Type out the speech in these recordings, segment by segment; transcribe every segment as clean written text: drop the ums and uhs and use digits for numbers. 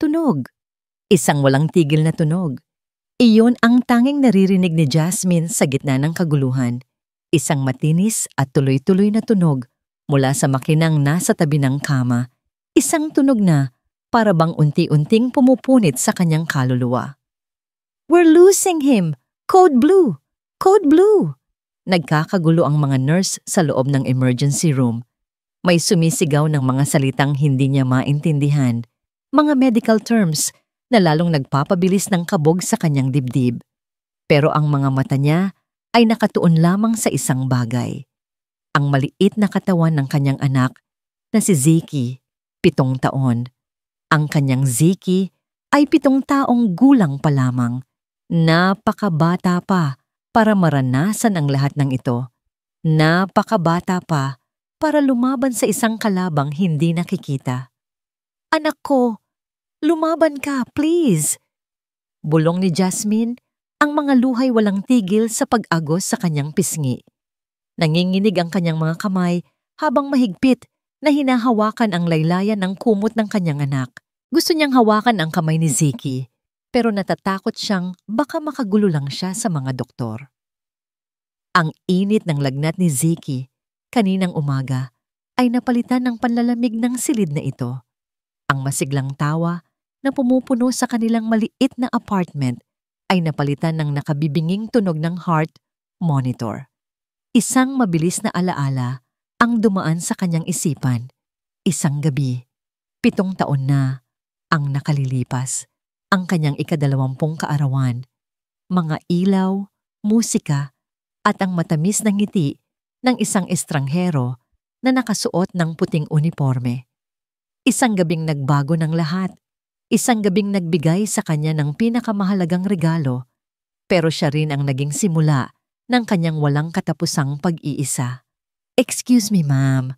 Tunog. Isang walang tigil na tunog. Iyon ang tanging naririnig ni Jasmine sa gitna ng kaguluhan. Isang matinis at tuloy-tuloy na tunog mula sa makinang nasa tabi ng kama. Isang tunog na para bang unti-unting pumupunit sa kanyang kaluluwa. "We're losing him! Code Blue! Code Blue!" Nagkakagulo ang mga nurse sa loob ng emergency room. May sumisigaw ng mga salitang hindi niya maintindihan, mga medical terms na lalong nagpapabilis ng kabog sa kanyang dibdib. Pero ang mga mata niya ay nakatuon lamang sa isang bagay. Ang maliit na katawan ng kanyang anak na si Ziki, 7 taon. Ang kanyang Ziki ay 7 taong gulang pa lamang. Napakabata pa para maranasan ang lahat ng ito. Napakabata pa para lumaban sa isang kalabang hindi nakikita. "Anak ko, lumaban ka, please!" Bulong ni Jasmine, ang mga luhay walang tigil sa pag-agos sa kanyang pisngi. Nanginginig ang kanyang mga kamay habang mahigpit na hinahawakan ang laylayan ng kumot ng kanyang anak. Gusto niyang hawakan ang kamay ni Ziki, pero natatakot siyang baka makagulo lang siya sa mga doktor. Ang init ng lagnat ni Ziki kaninang umaga ay napalitan ng panlalamig ng silid na ito. Ang masiglang tawa na pumupuno sa kanilang maliit na apartment ay napalitan ng nakabibinging tunog ng heart monitor. Isang mabilis na alaala ang dumaan sa kanyang isipan. Isang gabi, 7 taon na ang nakalilipas, ang kanyang ika-20 kaarawan. Mga ilaw, musika, at ang matamis na ngiti ng isang estranghero na nakasuot ng puting uniforme. Isang gabing nagbago ng lahat. Isang gabing nagbigay sa kanya ng pinakamahalagang regalo, pero siya rin ang naging simula ng kanyang walang katapusang pag-iisa. "Excuse me, ma'am."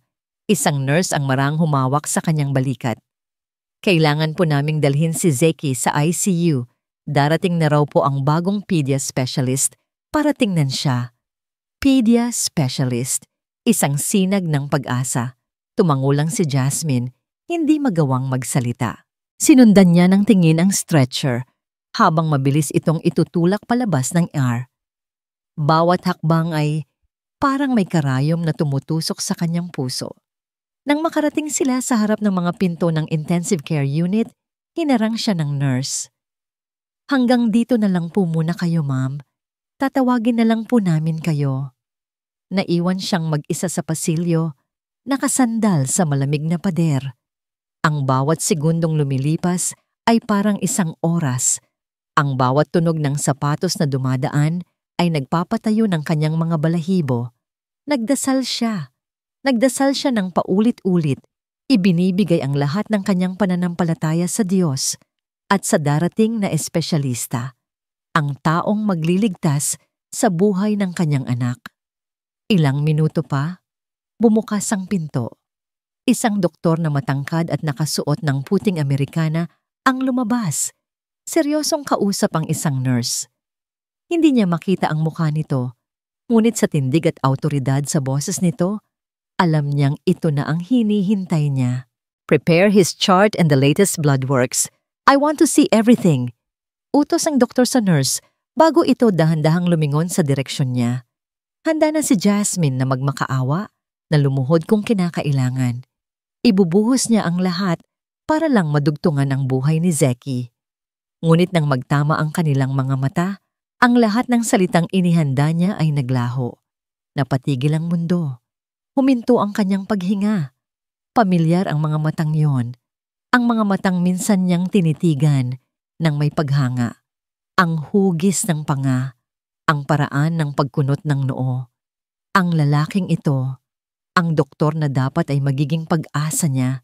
Isang nurse ang marang humawak sa kanyang balikat. "Kailangan po naming dalhin si Zeki sa ICU. Darating na raw po ang bagong pedia specialist para tingnan siya." Pedia specialist, isang sinag ng pag-asa. Tumangulang si Jasmine, hindi magawang magsalita. Sinundan niya ng tingin ang stretcher habang mabilis itong itutulak palabas ng ER. Bawat hakbang ay parang may karayom na tumutusok sa kanyang puso. Nang makarating sila sa harap ng mga pinto ng intensive care unit, hinarang siya ng nurse. "Hanggang dito na lang po muna kayo, ma'am. Tatawagin na lang po namin kayo." Naiwan siyang mag-isa sa pasilyo, nakasandal sa malamig na pader. Ang bawat segundong lumilipas ay parang isang oras. Ang bawat tunog ng sapatos na dumadaan ay nagpapatayo ng kanyang mga balahibo. Nagdasal siya. Nagdasal siya ng paulit-ulit. Ibinibigay ang lahat ng kanyang pananampalataya sa Diyos at sa darating na espesyalista, ang taong magliligtas sa buhay ng kanyang anak. Ilang minuto pa, bumukas ang pinto. Isang doktor na matangkad at nakasuot ng puting Amerikana ang lumabas. Seryosong kausap ang isang nurse. Hindi niya makita ang mukha nito, ngunit sa tindig at awtoridad sa boses nito, alam niyang ito na ang hinihintay niya. "Prepare his chart and the latest blood works. I want to see everything." Utos ang doktor sa nurse bago ito dahan-dahang lumingon sa direksyon niya. Handa na si Jasmine na magmakaawa, na lumuhod kung kinakailangan. Ibubuhos niya ang lahat para lang madugtungan ang buhay ni Zeki. Ngunit nang magtama ang kanilang mga mata, ang lahat ng salitang inihanda niya ay naglaho. Napatigil ang mundo. Huminto ang kanyang paghinga. Pamilyar ang mga matang yon. Ang mga matang minsan niyang tinitigan ng may paghanga. Ang hugis ng panga. Ang paraan ng pagkunot ng noo. Ang lalaking ito, ang doktor na dapat ay magiging pag-asa niya,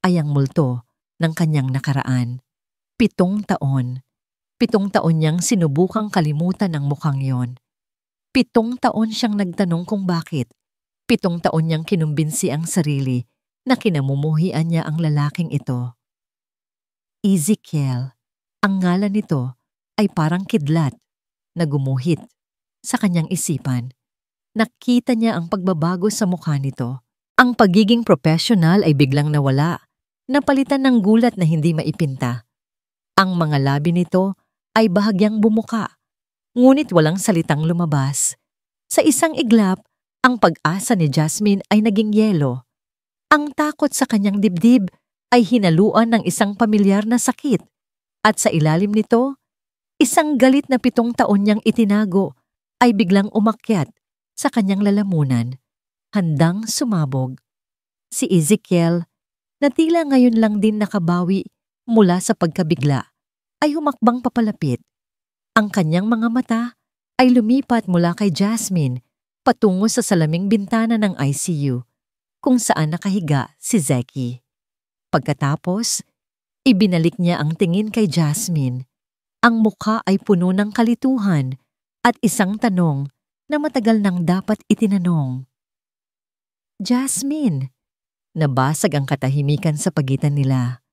ay ang multo ng kanyang nakaraan. 7 taon. 7 taon niyang sinubukang kalimutan ang mukhang yon. 7 taon siyang nagtanong kung bakit. 7 taon niyang kinumbinsi ang sarili na kinamumuhian niya ang lalaking ito. Ezekiel, ang ngalan nito ay parang kidlat na gumuhit sa kanyang isipan. Nakita niya ang pagbabago sa mukha nito. Ang pagiging professional ay biglang nawala, napalitan ng gulat na hindi maipinta. Ang mga labi nito ay bahagyang bumuka, ngunit walang salitang lumabas. Sa isang iglap, ang pag-asa ni Jasmine ay naging yelo. Ang takot sa kanyang dibdib ay hinaluan ng isang pamilyar na sakit. At sa ilalim nito, isang galit na 7 taon niyang itinago ay biglang umakyat sa kanyang lalamunan, handang sumabog. Si Ezekiel, na tila ngayon lang din nakabawi mula sa pagkabigla, ay humakbang papalapit. Ang kanyang mga mata ay lumipat mula kay Jasmine patungo sa salaming bintana ng ICU kung saan nakahiga si Zeki. Pagkatapos, ibinalik niya ang tingin kay Jasmine. Ang mukha ay puno ng kalituhan at isang tanong na matagal nang dapat itinanong. Jasmine! Nabasag ang katahimikan sa pagitan nila.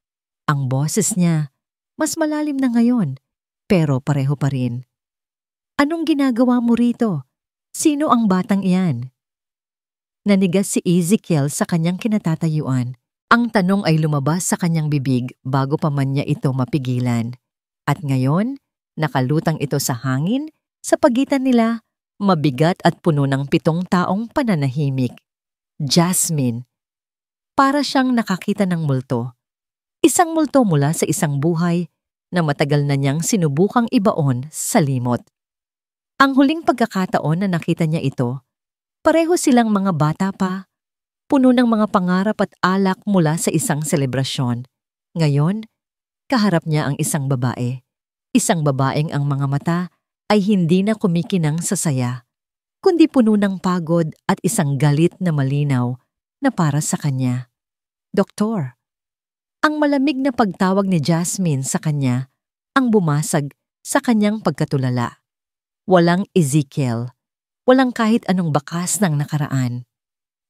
Ang boses niya, mas malalim na ngayon, pero pareho pa rin. Anong ginagawa mo rito? Sino ang batang iyan? Nanigas si Ezekiel sa kanyang kinatatayuan. Ang tanong ay lumabas sa kanyang bibig bago pa man niya ito mapigilan. At ngayon, nakalutang ito sa hangin, sa pagitan nila, mabigat at puno ng 7 taong pananahimik. Jasmine. Para siyang nakakita ng multo. Isang multo mula sa isang buhay na matagal na niyang sinubukang ibaon sa limot. Ang huling pagkakataon na nakita niya ito, pareho silang mga bata pa, puno ng mga pangarap at alak mula sa isang selebrasyon. Ngayon, kaharap niya ang isang babae. Isang babaeng ang mga mata ay hindi na kumikinang sa saya, kundi puno ng pagod at isang galit na malinaw na para sa kanya. Doktor. Ang malamig na pagtawag ni Jasmine sa kanya ang bumasag sa kanyang pagkatulala. Walang Ezekiel. Walang kahit anong bakas ng nakaraan.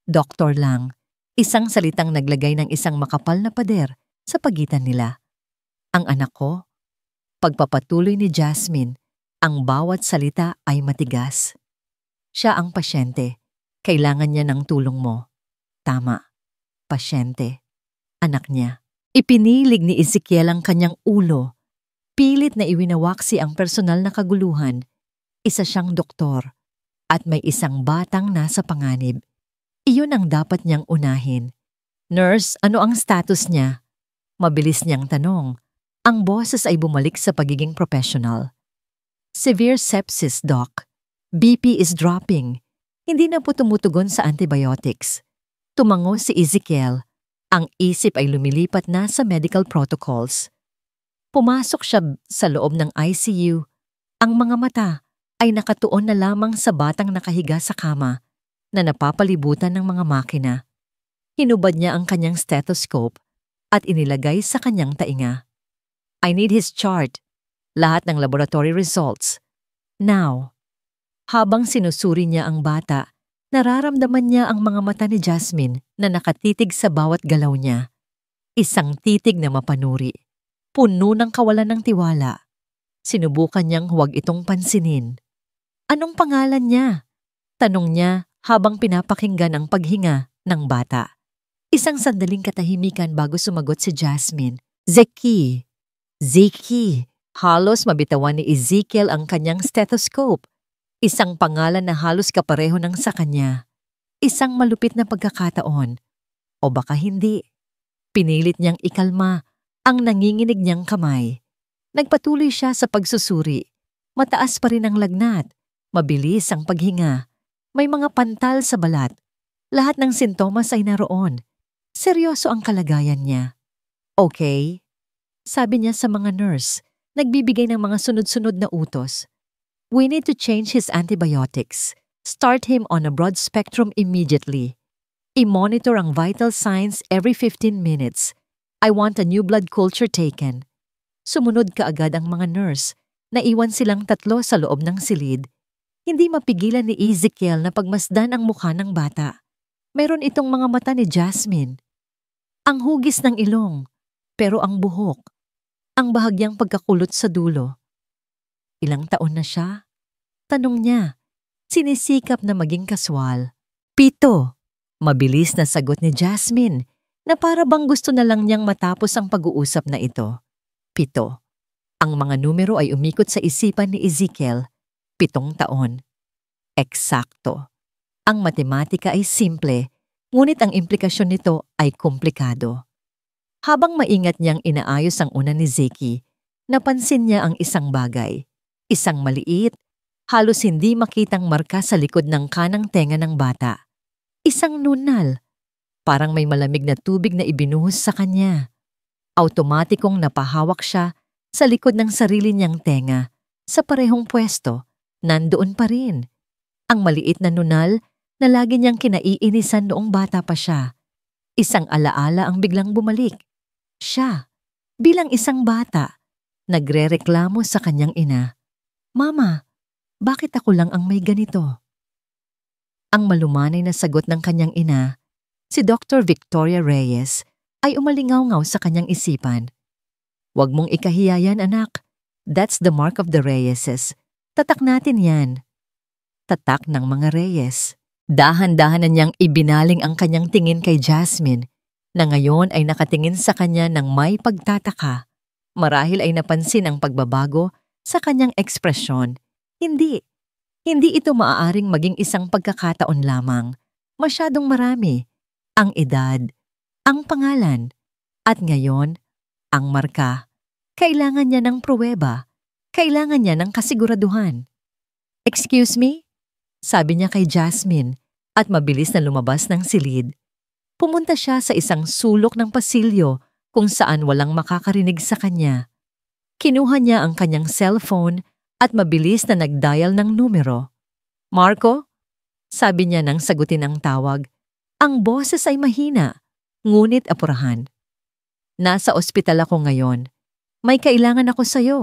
Doktor lang, isang salitang naglagay ng isang makapal na pader sa pagitan nila. Ang anak ko, pagpapatuloy ni Jasmine, ang bawat salita ay matigas. Siya ang pasyente. Kailangan niya ng tulong mo. Tama. Pasyente. Anak niya. Ipinilig ni Ezekiel ang kanyang ulo. Pilit na iwinawaksi ang personal na kaguluhan. Isa siyang doktor. At may isang batang nasa panganib. Iyon ang dapat niyang unahin. Nurse, ano ang status niya? Mabilis niyang tanong. Ang boses ay bumalik sa pagiging professional. Severe sepsis, Doc. BP is dropping. Hindi na po tumutugon sa antibiotics. Tumango si Ezekiel. Ang isip ay lumilipat na sa medical protocols. Pumasok siya sa loob ng ICU. Ang mga mata ay nakatuon na lamang sa batang nakahiga sa kama na napapalibutan ng mga makina. Hinubad niya ang kanyang stethoscope at inilagay sa kanyang tainga. I need his chart. Lahat ng laboratory results. Now. Habang sinusuri niya ang bata, nararamdaman niya ang mga mata ni Jasmine na nakatitig sa bawat galaw niya. Isang titig na mapanuri. Puno ng kawalan ng tiwala. Sinubukan niyang huwag itong pansinin. Anong pangalan niya? Tanong niya habang pinapakinggan ang paghinga ng bata. Isang sandaling katahimikan bago sumagot si Jasmine. Zeki. Zeki. Halos mabitawan ni Ezekiel ang kanyang stethoscope. Isang pangalan na halos kapareho ng sa kanya. Isang malupit na pagkakataon. O baka hindi. Pinilit niyang ikalma ang nanginginig niyang kamay. Nagpatuloy siya sa pagsusuri. Mataas pa rin ang lagnat. Mabilis ang paghinga. May mga pantal sa balat. Lahat ng sintomas ay naroon. Seryoso ang kalagayan niya. Okay, sabi niya sa mga nurse, nagbibigay ng mga sunod-sunod na utos. We need to change his antibiotics. Start him on a broad spectrum immediately. I-monitor ang vital signs every 15 minutes. I want a new blood culture taken. Sumunod kaagad ang mga nurse. Naiwan silang 3 sa loob ng silid. Hindi mapigilan ni Ezekiel na pagmasdan ang mukha ng bata. Meron itong mga mata ni Jasmine. Ang hugis ng ilong, pero ang buhok. Ang bahagyang pagkakulot sa dulo. Ilang taon na siya? Tanong niya. Sinisikap na maging kaswal. 7. Mabilis na sagot ni Jasmine na para bang gusto na lang niyang matapos ang pag-uusap na ito. 7. Ang mga numero ay umikot sa isipan ni Ezekiel, 7 taon. Eksakto. Ang matematika ay simple, ngunit ang implikasyon nito ay komplikado. Habang maingat niyang inaayos ang una ni Zeki, napansin niya ang isang bagay. Isang maliit, halos hindi makitang marka sa likod ng kanang tenga ng bata. Isang nunal. Parang may malamig na tubig na ibinuhos sa kanya. Automatikong napahawak siya sa likod ng sarili niyang tenga. Sa parehong pwesto, nandoon pa rin. Ang maliit na nunal na lagi niyang kinaiinisan noong bata pa siya. Isang alaala ang biglang bumalik. Siya, bilang isang bata, nagrereklamo sa kanyang ina. Mama, bakit ako lang ang may ganito? Ang malumanay na sagot ng kanyang ina, si Dr. Victoria Reyes, ay umalingaw-ngaw sa kanyang isipan. Huwag mong ikahiya yan, anak. That's the mark of the Reyeses. Tatak natin yan. Tatak ng mga Reyes. Dahan-dahan na niyang ibinaling ang kanyang tingin kay Jasmine, na ngayon ay nakatingin sa kanya ng may pagtataka. Marahil ay napansin ang pagbabago sa kanyang ekspresyon. Hindi ito maaaring maging isang pagkakataon lamang. Masyadong marami. Ang edad, ang pangalan, at ngayon, ang marka. Kailangan niya ng pruweba. Kailangan niya ng kasiguraduhan. Excuse me? Sabi niya kay Jasmine at mabilis na lumabas ng silid. Pumunta siya sa isang sulok ng pasilyo kung saan walang makakarinig sa kanya. Kinuha niya ang kanyang cellphone at mabilis na nag-dial ng numero. Marco? Sabi niya nang sagutin ang tawag. Ang boses ay mahina, ngunit apurahan. Nasa ospital ako ngayon. May kailangan ako sa'yo.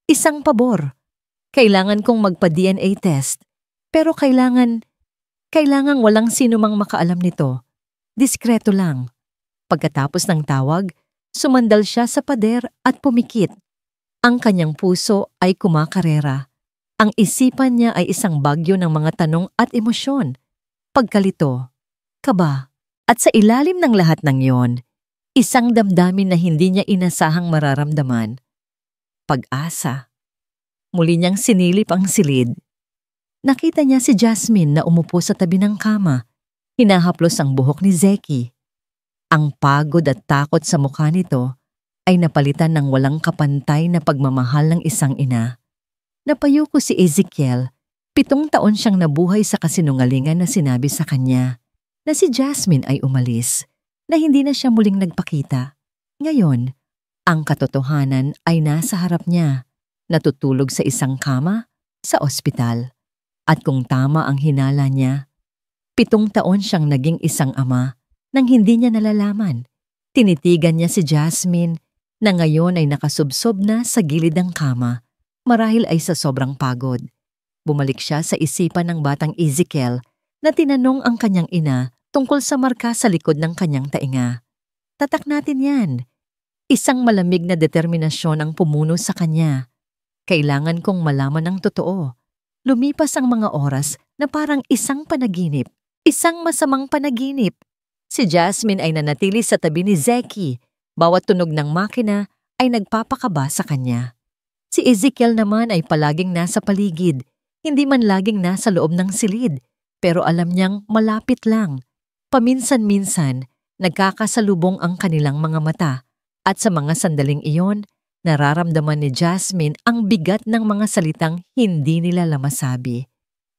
Isang pabor. Kailangan kong magpa-DNA test. Pero kailangang walang sino mang makaalam nito. Diskreto lang. Pagkatapos ng tawag, sumandal siya sa pader at pumikit. Ang kanyang puso ay kumakarera. Ang isipan niya ay isang bagyo ng mga tanong at emosyon. Pagkalito, kaba, at sa ilalim ng lahat ng yon, isang damdamin na hindi niya inasahang mararamdaman. Pag-asa. Muli niyang sinilip ang silid. Nakita niya si Jasmine na umupo sa tabi ng kama. Hinahaplos ang buhok ni Zeki. Ang pagod at takot sa mukha nito ay napalitan ng walang kapantay na pagmamahal ng isang ina. Napayuko si Ezekiel. 7 taon siyang nabuhay sa kasinungalingan na sinabi sa kanya na si Jasmine ay umalis, na hindi na siya muling nagpakita. Ngayon, ang katotohanan ay nasa harap niya, natutulog sa isang kama sa ospital. At kung tama ang hinala niya, 7 taon siyang naging isang ama nang hindi niya nalalaman. Tinitigan niya si Jasmine na ngayon ay nakasubsob na sa gilid ng kama, marahil ay sa sobrang pagod. Bumalik siya sa isipan ng batang Ezekiel na tinanong ang kanyang ina tungkol sa marka sa likod ng kanyang tainga. Tatak natin yan. Isang malamig na determinasyon ang pumuno sa kanya. Kailangan kong malaman ang totoo. Lumipas ang mga oras na parang isang panaginip. Isang masamang panaginip. Si Jasmine ay nanatili sa tabi ni Zeki. Bawat tunog ng makina ay nagpapakaba sa kanya. Si Ezekiel naman ay palaging nasa paligid. Hindi man laging nasa loob ng silid, pero alam niyang malapit lang. Paminsan-minsan, nagkakasalubong ang kanilang mga mata at sa mga sandaling iyon, nararamdaman ni Jasmine ang bigat ng mga salitang hindi nila masabi.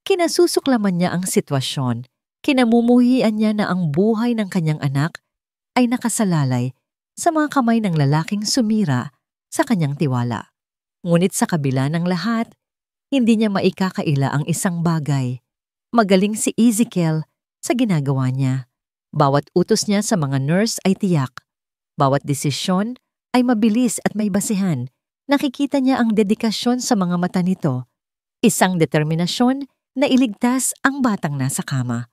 Kinasusuklaman niya ang sitwasyon. Kinamumuhian niya na ang buhay ng kanyang anak ay nakasalalay sa mga kamay ng lalaking sumira sa kanyang tiwala. Ngunit sa kabila ng lahat, hindi niya maikakaila ang isang bagay. Magaling si Ezekiel sa ginagawa niya. Bawat utos niya sa mga nurse ay tiyak. Bawat desisyon ay mabilis at may basihan. Nakikita niya ang dedikasyon sa mga mata nito. Isang determinasyon na iligtas ang batang nasa kama.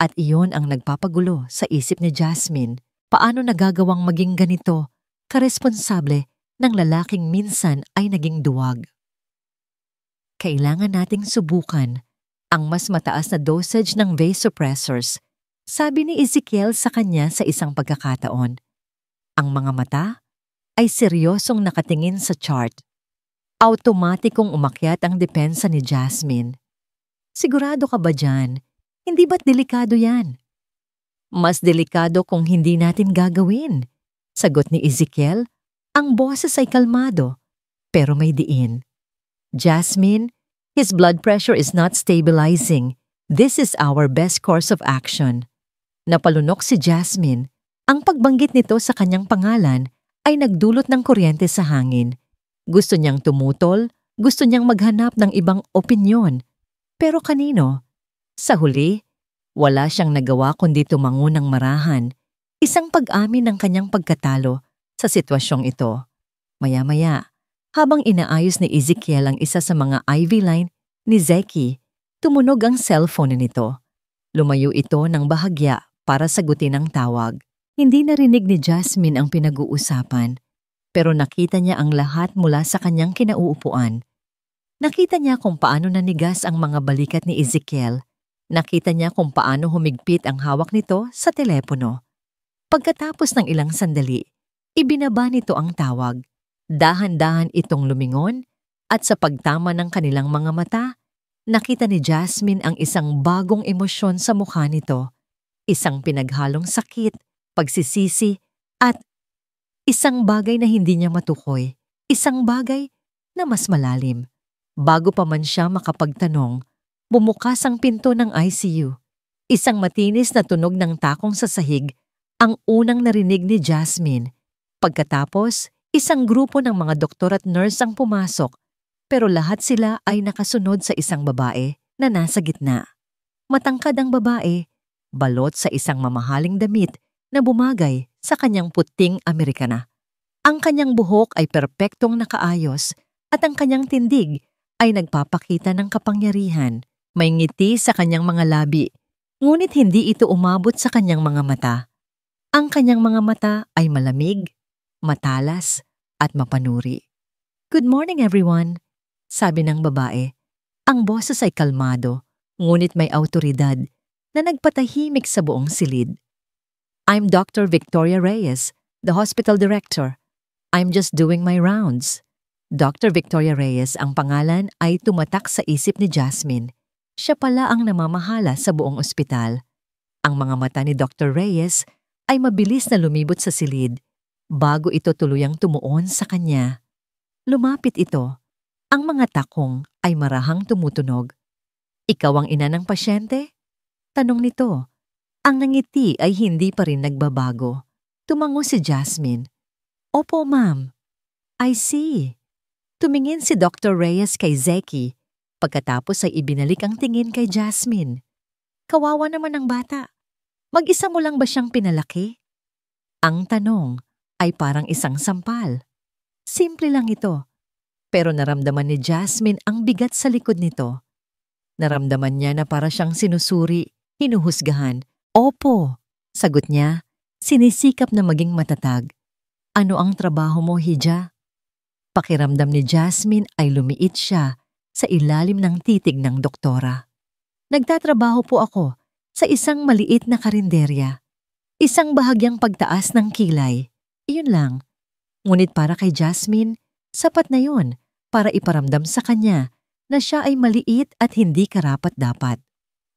At iyon ang nagpapagulo sa isip ni Jasmine. Paano nagagawang maging ganito, karesponsable ng lalaking minsan ay naging duwag? Kailangan nating subukan ang mas mataas na dosage ng vasopressors, sabi ni Ezekiel sa kanya sa isang pagkakataon. Ang mga mata ay seryosong nakatingin sa chart. Automatikong umakyat ang depensa ni Jasmine. Sigurado ka ba dyan? Hindi ba't delikado yan? Mas delikado kung hindi natin gagawin. Sagot ni Ezekiel, ang boses ay kalmado, pero may diin. Jasmine, his blood pressure is not stabilizing. This is our best course of action. Napalunok si Jasmine. Ang pagbanggit nito sa kanyang pangalan ay nagdulot ng kuryente sa hangin. Gusto niyang tumutol, gusto niyang maghanap ng ibang opinyon. Pero kanino? Sa huli, wala siyang nagawa kundi tumango ng marahan, isang pag-amin ng kanyang pagkatalo sa sitwasyong ito. Maya-maya, habang inaayos ni Ezekiel ang isa sa mga IV line ni Zeki, tumunog ang cellphone nito. Lumayo ito ng bahagya para sagutin ang tawag. Hindi narinig ni Jasmine ang pinag-uusapan, pero nakita niya ang lahat mula sa kanyang kinauupuan. Nakita niya kung paano nanigas ang mga balikat ni Ezekiel. Nakita niya kung paano humigpit ang hawak nito sa telepono. Pagkatapos ng ilang sandali, ibinaba nito ang tawag. Dahan-dahan itong lumingon at sa pagtama ng kanilang mga mata, nakita ni Jasmine ang isang bagong emosyon sa mukha nito. Isang pinaghalong sakit, pagsisisi, at isang bagay na hindi niya matukoy. Isang bagay na mas malalim. Bago pa man siya makapagtanong, bumukas ang pinto ng ICU. Isang matinis na tunog ng takong sa sahig ang unang narinig ni Jasmine. Pagkatapos, isang grupo ng mga doktor at nurse ang pumasok, pero lahat sila ay nakasunod sa isang babae na nasa gitna. Matangkad ang babae, balot sa isang mamahaling damit na bumagay sa kanyang puting Amerikana. Ang kanyang buhok ay perpektong nakaayos at ang kanyang tindig ay nagpapakita ng kapangyarihan. May ngiti sa kanyang mga labi, ngunit hindi ito umabot sa kanyang mga mata. Ang kanyang mga mata ay malamig, matalas, at mapanuri. "Good morning, everyone," sabi ng babae. Ang boses ay kalmado, ngunit may awtoridad na nagpatahimik sa buong silid. "I'm Dr. Victoria Reyes, the hospital director. I'm just doing my rounds." Dr. Victoria Reyes ang pangalan ay tumatak sa isip ni Jasmine. Siya pala ang namamahala sa buong ospital. Ang mga mata ni Dr. Reyes ay mabilis na lumibot sa silid bago ito tuluyang tumuon sa kanya. Lumapit ito. Ang mga takong ay marahang tumutunog. "Ikaw ang ina ng pasyente?" Tanong nito. Ang nangiti ay hindi pa rin nagbabago. Tumango si Jasmine. "Opo, ma'am." "I see." Tumingin si Dr. Reyes kay Zeki. Pagkatapos ay ibinalik ang tingin kay Jasmine. "Kawawa naman ang bata. Mag-isa mo lang ba siyang pinalaki?" Ang tanong ay parang isang sampal. Simple lang ito. Pero naramdaman ni Jasmine ang bigat sa likod nito. Naramdaman niya na para siyang sinusuri, hinuhusgahan. "Opo," sagot niya, sinisikap na maging matatag. "Ano ang trabaho mo, Hija?" Pakiramdam ni Jasmine ay lumiit siya sa ilalim ng titig ng doktora. "Nagtatrabaho po ako sa isang maliit na karinderya. Isang bahagyang pagtaas ng kilay. Iyon lang." Ngunit para kay Jasmine, sapat na yun para iparamdam sa kanya na siya ay maliit at hindi karapat-dapat.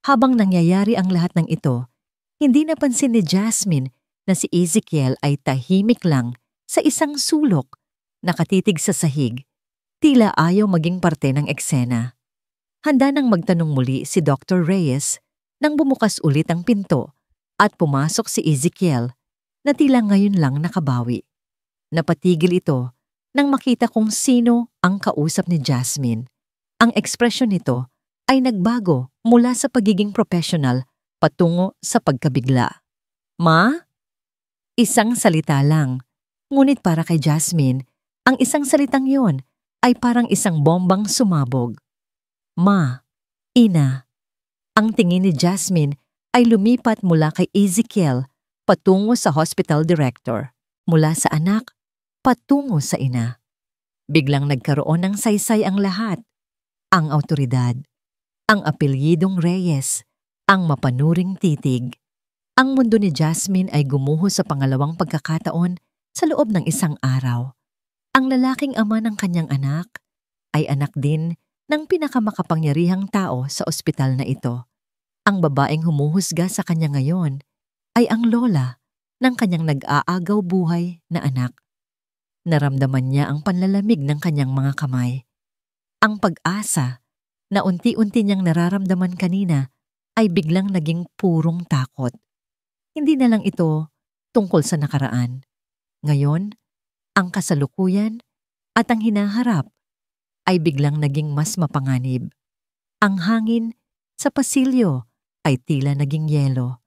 Habang nangyayari ang lahat ng ito, hindi napansin ni Jasmine na si Ezekiel ay tahimik lang sa isang sulok, nakatitig sa sahig, tila ayaw maging parte ng eksena. Handa nang magtanong muli si Dr. Reyes nang bumukas ulit ang pinto at pumasok si Ezekiel na tila ngayon lang nakabawi. Napatigil ito nang makita kung sino ang kausap ni Jasmine. Ang ekspresyon nito ay nagbago mula sa pagiging professional patungo sa pagkabigla. "Ma?" Isang salita lang, ngunit para kay Jasmine, ang isang salitang yon ay parang isang bombang sumabog. "Ma, ina." Ang tingin ni Jasmine ay lumipat mula kay Ezekiel patungo sa hospital director, mula sa anak patungo sa ina. Biglang nagkaroon ng saysay ang lahat. Ang awtoridad, ang apelyidong Reyes, ang mapanuring titig. Ang mundo ni Jasmine ay gumuho sa pangalawang pagkakataon sa loob ng isang araw. Ang lalaking ama ng kanyang anak, ay anak din ng pinakamakapangyarihang tao sa ospital na ito. Ang babaeng humuhusga sa kanya ngayon ay ang lola ng kanyang nag-aagaw buhay na anak. Naramdaman niya ang panlalamig ng kanyang mga kamay. Ang pag-asa na unti-unti niyang nararamdaman kanina ay biglang naging purong takot. Hindi na lang ito tungkol sa nakaraan. Ngayon, ang kasalukuyan at ang hinaharap ay biglang naging mas mapanganib. Ang hangin sa pasilyo ay tila naging yelo.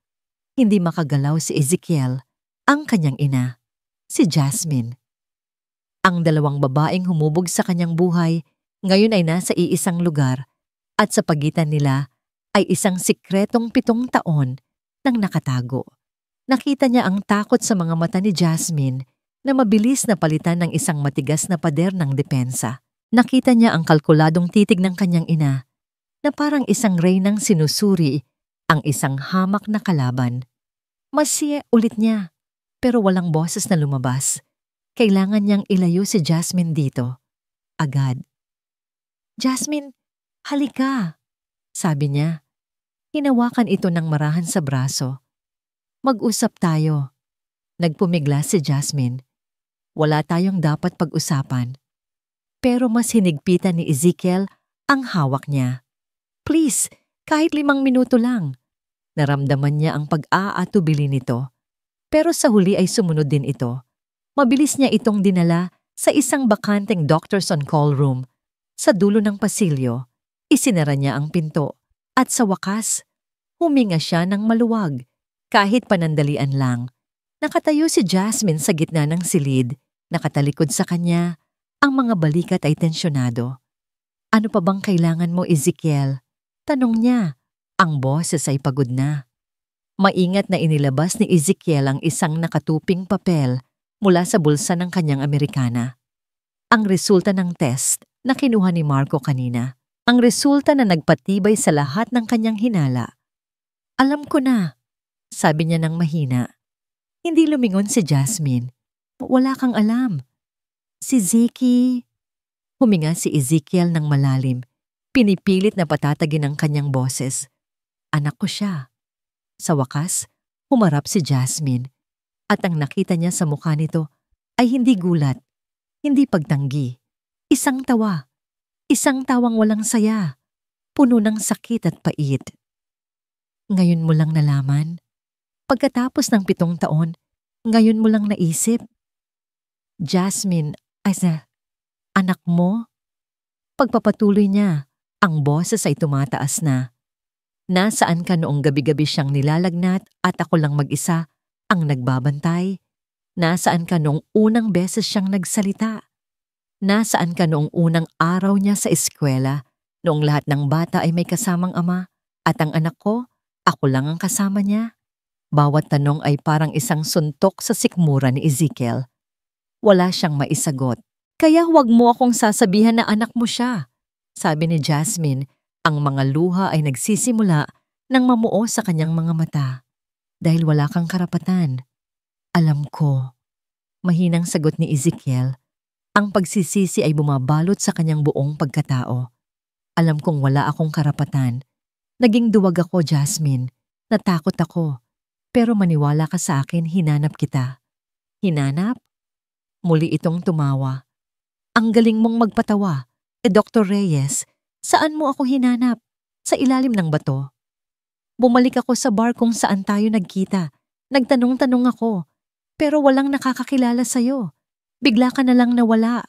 Hindi makagalaw si Ezekiel, ang kanyang ina, si Jasmine. Ang dalawang babaeng humubog sa kanyang buhay ngayon ay nasa iisang lugar at sa pagitan nila ay isang sikretong 7 taon nang nakatago. Nakita niya ang takot sa mga mata ni Jasmine na mabilis na palitan ng isang matigas na pader ng depensa. Nakita niya ang kalkuladong titig ng kanyang ina na parang isang reynang sinusuri ang isang hamak na kalaban. Masya ulit niya, pero walang boses na lumabas. Kailangan niyang ilayo si Jasmine dito. Agad. "Jasmine, halika," sabi niya. Hinawakan ito ng marahan sa braso. "Mag-usap tayo." Nagpumigla si Jasmine. Wala tayong dapat pag-usapan. Pero mas hinigpitan ni Ezekiel ang hawak niya. "Please, kahit 5 minuto lang." Naramdaman niya ang pag-aatubili nito. Pero sa huli ay sumunod din ito. Mabilis niya itong dinala sa isang bakanteng doctor's on-call room. Sa dulo ng pasilyo, isinara niya ang pinto. At sa wakas, huminga siya ng maluwag. Kahit panandalian lang. Nakatayo si Jasmine sa gitna ng silid. Nakatalikod sa kanya, ang mga balikat ay tensyonado. "Ano pa bang kailangan mo, Ezekiel?" Tanong niya. Ang boses ay pagod na. Maingat na inilabas ni Ezekiel ang isang nakatuping papel mula sa bulsa ng kanyang Amerikana. Ang resulta ng test na kinuha ni Marco kanina. Ang resulta na nagpatibay sa lahat ng kanyang hinala. "Alam ko na," sabi niya ng mahina. Hindi lumingon si Jasmine. "Wala kang alam." "Si Zeki." Huminga si Ezekiel ng malalim. Pinipilit na patatagin ang kanyang boses. "Anak ko siya." Sa wakas, humarap si Jasmine. At ang nakita niya sa mukha nito ay hindi gulat, hindi pagtanggi. Isang tawa. Isang tawang walang saya. Puno ng sakit at pait. "Ngayon mo lang nalaman? Pagkatapos ng 7 taon, ngayon mo lang naisip?" "Jasmine, anak mo?" Pagpapatuloy niya, ang boses ay tumataas na. "Nasaan ka noong gabi-gabi siyang nilalagnat at ako lang mag-isa ang nagbabantay? Nasaan ka noong unang beses siyang nagsalita? Nasaan ka noong unang araw niya sa eskwela, noong lahat ng bata ay may kasamang ama at ang anak ko, ako lang ang kasama niya?" Bawat tanong ay parang isang suntok sa sikmura ni Ezekiel. Wala siyang maisagot. "Kaya huwag mo akong sasabihan na anak mo siya," sabi ni Jasmine. Ang mga luha ay nagsisimula nang mamuo sa kanyang mga mata. "Dahil wala kang karapatan." "Alam ko." Mahinang sagot ni Ezekiel. Ang pagsisisi ay bumabalot sa kanyang buong pagkatao. "Alam kong wala akong karapatan. Naging duwag ako, Jasmine. Natakot ako. Pero maniwala ka sa akin, hinanap kita." "Hinanap?" Muli itong tumawa. "Ang galing mong magpatawa. Dr. Reyes, saan mo ako hinanap? Sa ilalim ng bato?" "Bumalik ako sa bar kung saan tayo nagkita. Nagtanong-tanong ako. Pero walang nakakakilala sa'yo. Bigla ka na lang nawala."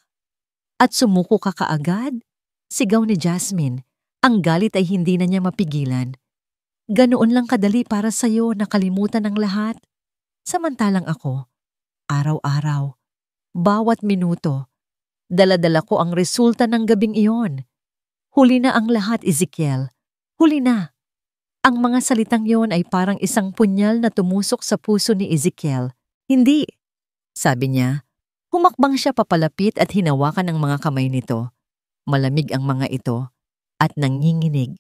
"At sumuko ka kaagad?" Sigaw ni Jasmine. Ang galit ay hindi na niya mapigilan. "Ganoon lang kadali para sa'yo nakalimutan ng lahat. Samantalang ako, araw-araw, bawat minuto, dala-dala ko ang resulta ng gabing iyon. Huli na ang lahat, Ezekiel. Huli na." Ang mga salitang yon ay parang isang punyal na tumusok sa puso ni Ezekiel. "Hindi," sabi niya. Humakbang siya papalapit at hinawakan ang mga kamay nito. Malamig ang mga ito at nanginginig.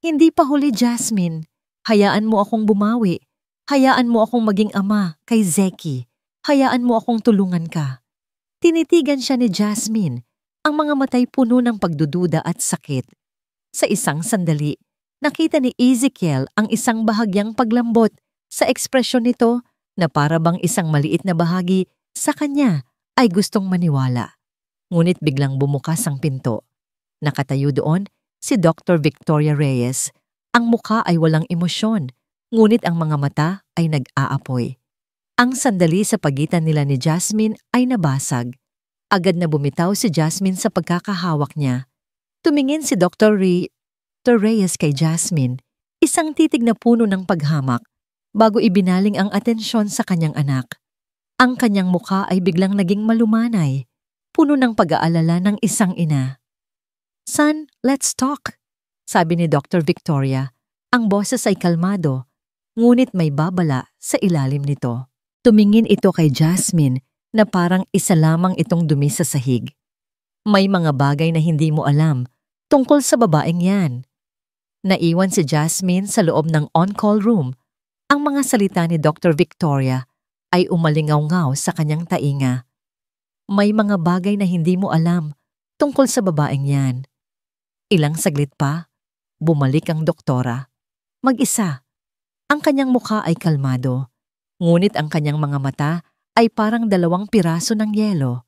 "Hindi pa huli, Jasmine. Hayaan mo akong bumawi. Hayaan mo akong maging ama kay Zeki. Hayaan mo akong tulungan ka." Tinitigan siya ni Jasmine. ang mga matay puno ng pagdududa at sakit. Sa isang sandali, nakita ni Ezekiel ang isang bahagyang paglambot sa ekspresyon nito na para bang isang maliit na bahagi sa kanya ay gustong maniwala. Ngunit biglang bumukas ang pinto. Nakatayo doon si Dr. Victoria Reyes. Ang mukha ay walang emosyon, ngunit ang mga mata ay nag-aapoy. Ang sandali sa pagitan nila ni Jasmine ay nabasag. Agad na bumitaw si Jasmine sa pagkakahawak niya. Tumingin si Dr. Reyes kay Jasmine, isang titig na puno ng paghamak, bago ibinaling ang atensyon sa kanyang anak. Ang kanyang mukha ay biglang naging malumanay, puno ng pag-aalala ng isang ina. "Son, let's talk," sabi ni Dr. Victoria. Ang boses ay kalmado, ngunit may babala sa ilalim nito. Tumingin ito kay Jasmine na parang isa lamang itong dumi sa sahig. "May mga bagay na hindi mo alam tungkol sa babaeng yan." Naiwan si Jasmine sa loob ng on-call room. Ang mga salita ni Dr. Victoria ay umalingaw-ngaw sa kanyang tainga. "May mga bagay na hindi mo alam tungkol sa babaeng yan." Ilang saglit pa, bumalik ang doktora. Mag-isa. Ang kanyang mukha ay kalmado, ngunit ang kanyang mga mata ay parang 2 piraso ng yelo.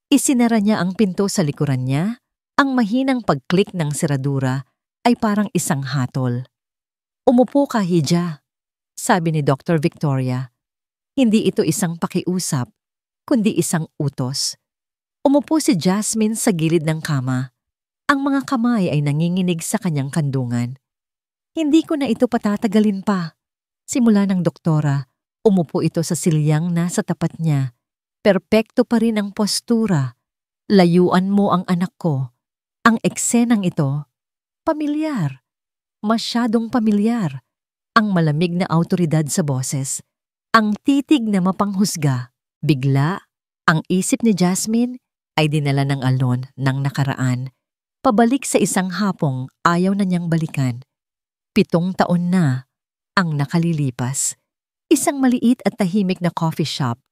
Isinara niya ang pinto sa likuran niya. Ang mahinang pag-click ng seradura ay parang isang hatol. "Umupo ka, Hija," sabi ni Dr. Victoria. Hindi ito isang pakiusap, kundi isang utos. Umupo si Jasmine sa gilid ng kama. Ang mga kamay ay nanginginig sa kanyang kandungan. "Hindi ko na ito patatagalin pa." Simula ng doktora, umupo ito sa silyang nasa tapat niya. Perpekto pa rin ang postura. "Layuan mo ang anak ko." Ang eksenang ito, pamilyar. Masyadong pamilyar. Ang malamig na awtoridad sa boses. Ang titig na mapanghusga. Bigla, ang isip ni Jasmine ay dinala ng alon ng nakaraan. Pabalik sa isang hapong ayaw na niyang balikan. 7 taon na ang nakalilipas. Isang maliit at tahimik na coffee shop.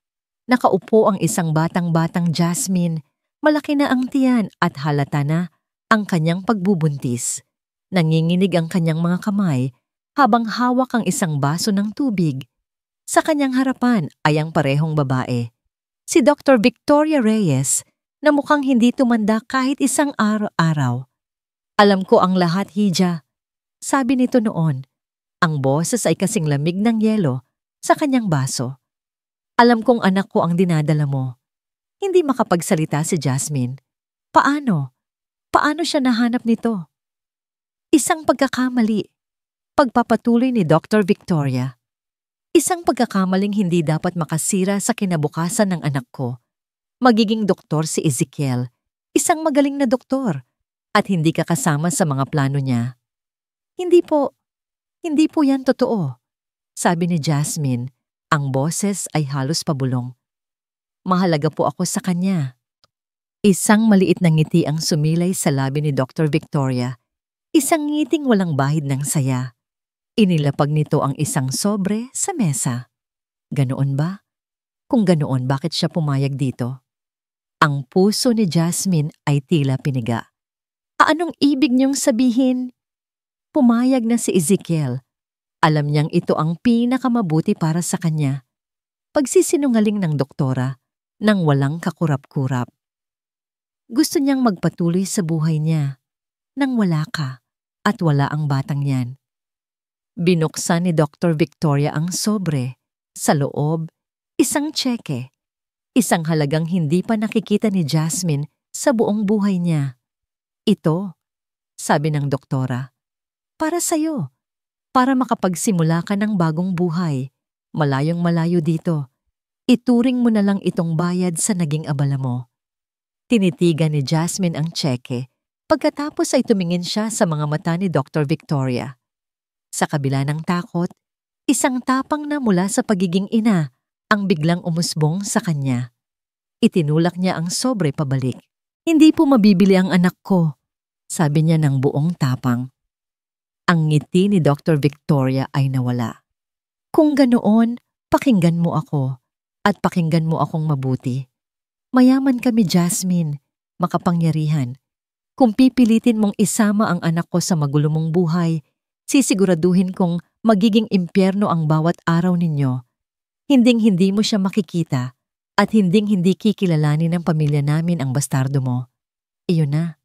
Nakaupo ang isang batang-batang Jasmine. Malaki na ang tiyan at halata na ang kanyang pagbubuntis. Nanginginig ang kanyang mga kamay habang hawak ang isang baso ng tubig. Sa kanyang harapan ay ang parehong babae. Si Dr. Victoria Reyes na mukhang hindi tumanda kahit isang araw-araw. "Alam ko ang lahat, Hija," sabi nito noon. Ang boses ay kasing lamig ng yelo sa kanyang baso. "Alam kong anak ko ang dinadala mo." Hindi makapagsalita si Jasmine. Paano? Paano siya nahanap nito? Isang pagkakamali. Pagpapatuloy ni Dr. Victoria. "Isang pagkakamaling hindi dapat makasira sa kinabukasan ng anak ko. Magiging doktor si Ezekiel. Isang magaling na doktor. At hindi ka kasama sa mga plano niya." Hindi po yan totoo," sabi ni Jasmine. Ang boses ay halos pabulong. "Mahalaga po ako sa kanya." Isang maliit na ngiti ang sumilay sa labi ni Dr. Victoria. Isang ngiting walang bahid ng saya. Inilapag nito ang isang sobre sa mesa. "Ganoon ba? Kung ganoon, bakit siya pumayag dito?" Ang puso ni Jasmine ay tila piniga. "Anong ibig niyong sabihin?" Pumayag na si Ezekiel. Alam niyang ito ang pinakamabuti para sa kanya. Pagsisinungaling ng doktora nang walang kakurap-kurap. Gusto niyang magpatuloy sa buhay niya nang wala ka at wala ang batang yan. Binuksan ni Dr. Victoria ang sobre. Sa loob, isang tseke. Isang halagang hindi pa nakikita ni Jasmine sa buong buhay niya. "Ito," sabi ng doktora, "para sa'yo. Para makapagsimula ka ng bagong buhay. Malayong-malayo dito. Ituring mo na lang itong bayad sa naging abala mo." Tinitigan ni Jasmine ang tseke. Pagkatapos ay tumingin siya sa mga mata ni Dr. Victoria. Sa kabila ng takot, isang tapang na mula sa pagiging ina ang biglang umusbong sa kanya. Itinulak niya ang sobre pabalik. "Hindi po mabibili ang anak ko," sabi niya ng buong tapang. Ang ngiti ni Dr. Victoria ay nawala. "Kung ganoon, pakinggan mo ako at pakinggan mo akong mabuti. Mayaman kami, Jasmine. makapangyarihan. Kung pipilitin mong isama ang anak ko sa magulo mong buhay, sisiguraduhin kong magiging impyerno ang bawat araw ninyo. Hinding-hindi mo siya makikita at hinding-hindi kikilalanin ng pamilya namin ang bastardo mo. Iyon na,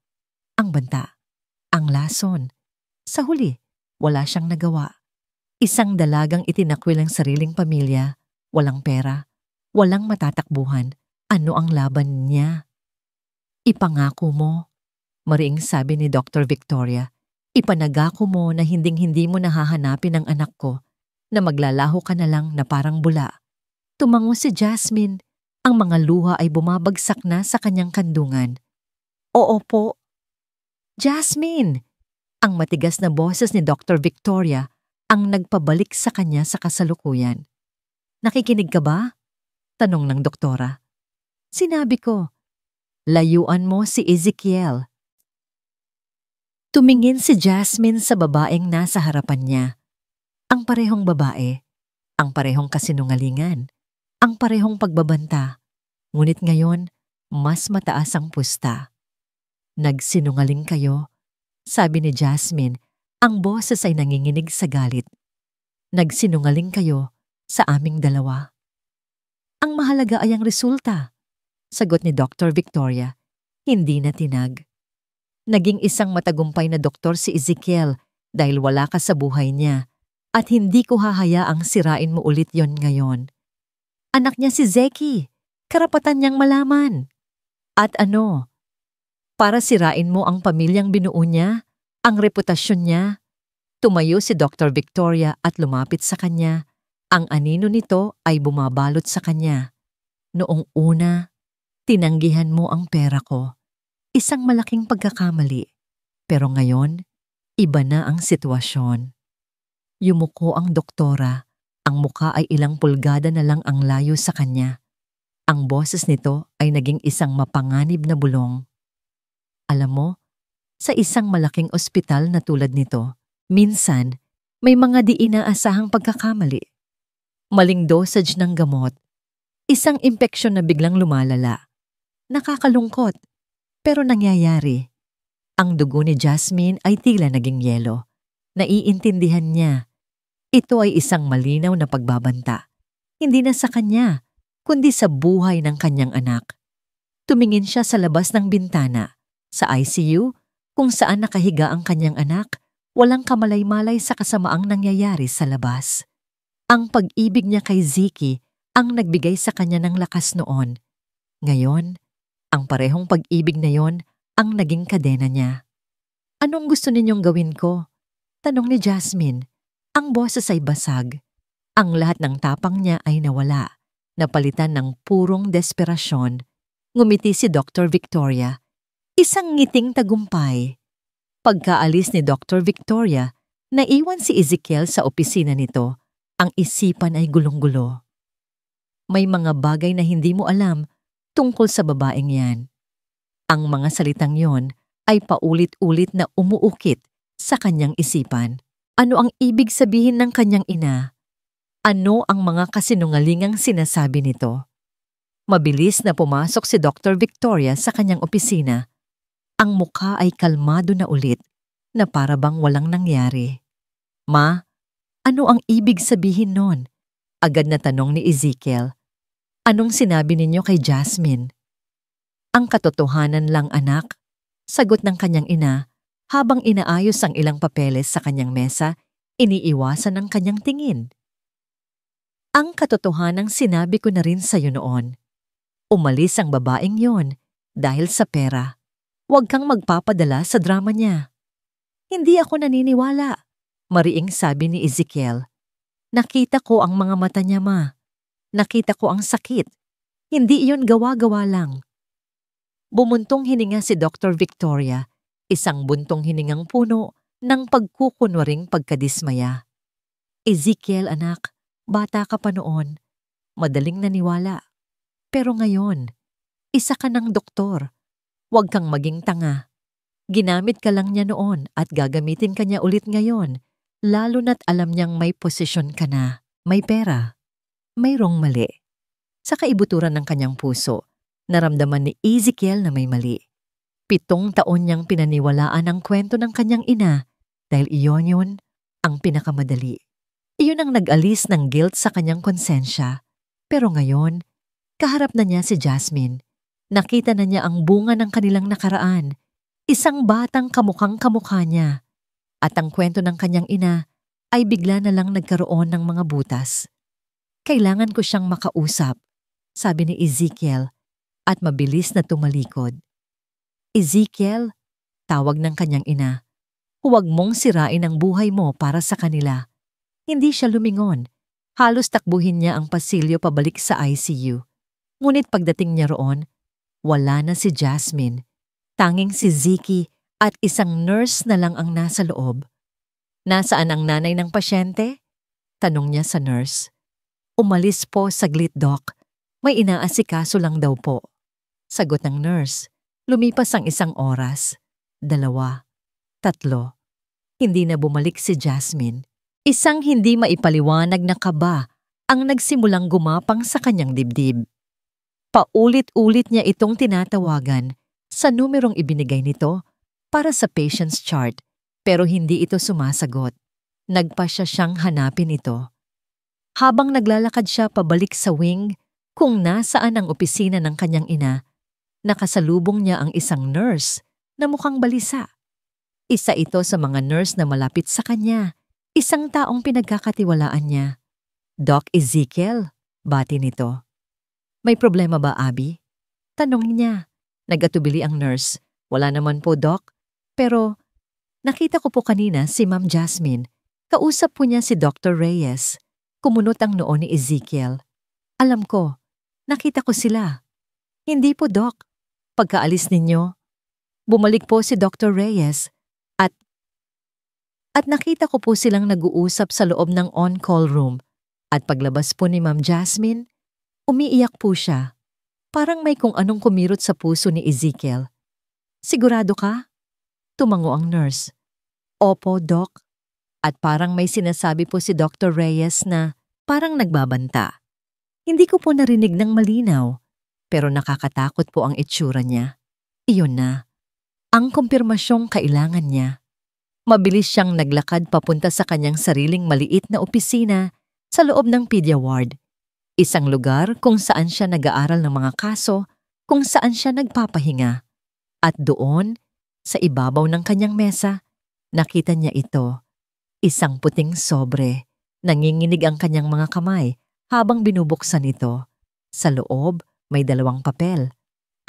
ang banta, ang lason. Sa huli, wala siyang nagawa. Isang dalagang itinakwil ang sariling pamilya, walang pera, walang matatakbuhan. Ano ang laban niya? Ipangako mo, mariing sabi ni Dr. Victoria, ipanagako mo na hinding-hindi mo nahahanapin ang anak ko, na maglalaho ka na lang na parang bula. Tumango si Jasmine, ang mga luha ay bumabagsak na sa kanyang kandungan. Oo po. Jasmine! Ang matigas na boses ni Dr. Victoria ang nagpabalik sa kanya sa kasalukuyan. Nakikinig ka ba? Tanong ng doktora. Sinabi ko, layuan mo si Ezekiel. Tumingin si Jasmine sa babaeng nasa harapan niya. Ang parehong babae, ang parehong kasinungalingan, ang parehong pagbabanta. Ngunit ngayon, mas mataas ang pusta. Nagsinungaling kayo, sabi ni Jasmine, ang boses ay nanginginig sa galit. Nagsinungaling kayo sa aming dalawa. Ang mahalaga ay ang resulta, sagot ni Dr. Victoria, hindi na tinag. Naging isang matagumpay na doktor si Ezekiel dahil wala ka sa buhay niya at hindi ko hahayaang sirain mo ulit yon ngayon. Anak niya si Zeki, karapatan niyang malaman. At ano? Para sirain mo ang pamilyang binuo niya, ang reputasyon niya. Tumayo si Dr. Victoria at lumapit sa kanya. Ang anino nito ay bumabalot sa kanya. Noong una, tinanggihan mo ang pera ko. Isang malaking pagkakamali. Pero ngayon, iba na ang sitwasyon. Yumuko ang doktora. Ang muka ay ilang pulgada na lang ang layo sa kanya. Ang boses nito ay naging isang mapanganib na bulong. Alam mo, sa isang malaking ospital na tulad nito, minsan may mga di inaasahang pagkakamali. Maling dosage ng gamot, isang impeksyon na biglang lumalala. Nakakalungkot, pero nangyayari. Ang dugo ni Jasmine ay tila naging yelo. Naiintindihan niya. Ito ay isang malinaw na pagbabanta. Hindi na sa kanya, kundi sa buhay ng kanyang anak. Tumingin siya sa labas ng bintana, sa ICU, kung saan nakahiga ang kanyang anak, walang kamalay-malay sa kasamaang nangyayari sa labas. Ang pag-ibig niya kay Zeki ang nagbigay sa kanya ng lakas noon. Ngayon, ang parehong pag-ibig na yon ang naging kadena niya. Anong gusto ninyong gawin ko? Tanong ni Jasmine. Ang boses ay basag. Ang lahat ng tapang niya ay nawala, napalitan ng purong desperasyon. Ngumiti si Dr. Victoria. Isang ngiting tagumpay. Pagkaalis ni Dr. Victoria, naiwan si Ezekiel sa opisina nito. Ang isipan ay gulong-gulo. May mga bagay na hindi mo alam tungkol sa babaeng yan. Ang mga salitang yon ay paulit-ulit na umuukit sa kanyang isipan. Ano ang ibig sabihin ng kanyang ina? Ano ang mga kasinungalingang sinasabi nito? Mabilis na pumasok si Dr. Victoria sa kanyang opisina. Ang mukha ay kalmado na ulit na para bang walang nangyari. Ma, ano ang ibig sabihin nun? Agad na tanong ni Ezekiel. Anong sinabi ninyo kay Jasmine? Ang katotohanan lang, anak, sagot ng kanyang ina habang inaayos ang ilang papeles sa kanyang mesa, iniiwasan ang kanyang tingin. Ang katotohanang sinabi ko na rin sa'yo noon. Umalis ang babaeng yon dahil sa pera. Huwag kang magpapadala sa drama niya. Hindi ako naniniwala, mariing sabi ni Ezekiel. Nakita ko ang mga mata niya, ma. Nakita ko ang sakit. Hindi iyon gawa-gawa lang. Bumuntong hininga si Dr. Victoria, isang buntong hiningang puno ng pagkukunwaring pagkadismaya. Ezekiel, anak, bata ka pa noon. Madaling naniwala. Pero ngayon, isa ka ng doktor. Huwag kang maging tanga. Ginamit ka lang niya noon at gagamitin ka niya ulit ngayon, lalo na't alam niyang may posisyon ka na, may pera. Mayroong mali. Sa kaibuturan ng kanyang puso, naramdaman ni Ezekiel na may mali. 7 taon niyang pinaniwalaan ang kwento ng kanyang ina dahil iyon ang pinakamadali. Iyon ang nag-alis ng guilt sa kanyang konsensya. Pero ngayon, kaharap na niya si Jasmine. Nakita na niya ang bunga ng kanilang nakaraan. Isang batang kamukhang-kamukha niya. At ang kwento ng kanyang ina ay bigla na lang nagkaroon ng mga butas. Kailangan ko siyang makausap, sabi ni Ezekiel, at mabilis na tumalikod. Ezekiel, tawag ng kanyang ina, huwag mong sirain ang buhay mo para sa kanila. Hindi siya lumingon. Halos takbuhin niya ang pasilyo pabalik sa ICU. Ngunit pagdating niya roon, wala na si Jasmine. Tanging si Ziki at isang nurse na lang ang nasa loob. Nasaan ang nanay ng pasyente? Tanong niya sa nurse. Umalis po saglit, Doc. May inaasikaso lang daw po. Sagot ng nurse. Lumipas ang 1 oras, 2, 3. Hindi na bumalik si Jasmine. Isang hindi maipaliwanag na kaba ang nagsimulang gumapang sa kanyang dibdib. Paulit-ulit niya itong tinatawagan sa numerong ibinigay nito para sa patient's chart pero hindi ito sumasagot. Nagpasya siyang hanapin ito. Habang naglalakad siya pabalik sa wing kung nasaan ang opisina ng kanyang ina, nakasalubong niya ang isang nurse na mukhang balisa. Isa ito sa mga nurse na malapit sa kanya, isang taong pinagkakatiwalaan niya. Doc Ezekiel, bati nito. May problema ba, Abby? Tanong niya. Nagatubili ang nurse. Wala naman po, Doc. Pero nakita ko po kanina si Ma'am Jasmine. Kausap po niya si Dr. Reyes. Kumunot ang noo ni Ezekiel. Alam ko, nakita ko sila. Hindi po, Doc. Pagkaalis ninyo, bumalik po si Dr. Reyes at nakita ko po silang nag-uusap sa loob ng on-call room at paglabas po ni Ma'am Jasmine, umiiyak po siya. Parang may kung anong kumirot sa puso ni Ezekiel. Sigurado ka? Tumango ang nurse. Opo, Doc. At parang may sinasabi po si Dr. Reyes na parang nagbabanta. Hindi ko po narinig ng malinaw. Pero nakakatakot po ang itsura niya. Iyon na. Ang kumpirmasyong kailangan niya. Mabilis siyang naglakad papunta sa kanyang sariling maliit na opisina sa loob ng pedia ward. Isang lugar kung saan siya nag-aaral ng mga kaso, kung saan siya nagpapahinga. At doon, sa ibabaw ng kanyang mesa, nakita niya ito. Isang puting sobre. Nanginginig ang kanyang mga kamay habang binubuksan ito. Sa loob, may 2 papel.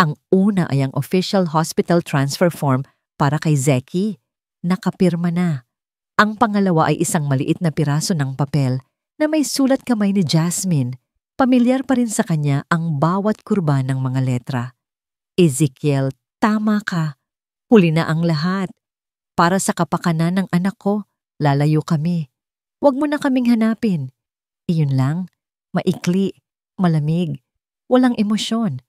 Ang una ay ang official hospital transfer form para kay Zeki. Nakapirma na. Ang pangalawa ay isang maliit na piraso ng papel na may sulat kamay ni Jasmine. Pamilyar pa rin sa kanya ang bawat kurba ng mga letra. Ezekiel, tama ka. Huli na ang lahat. Para sa kapakanan ng anak ko, lalayo kami. Huwag mo na kaming hanapin. Iyon lang, maikli, malamig. Walang emosyon.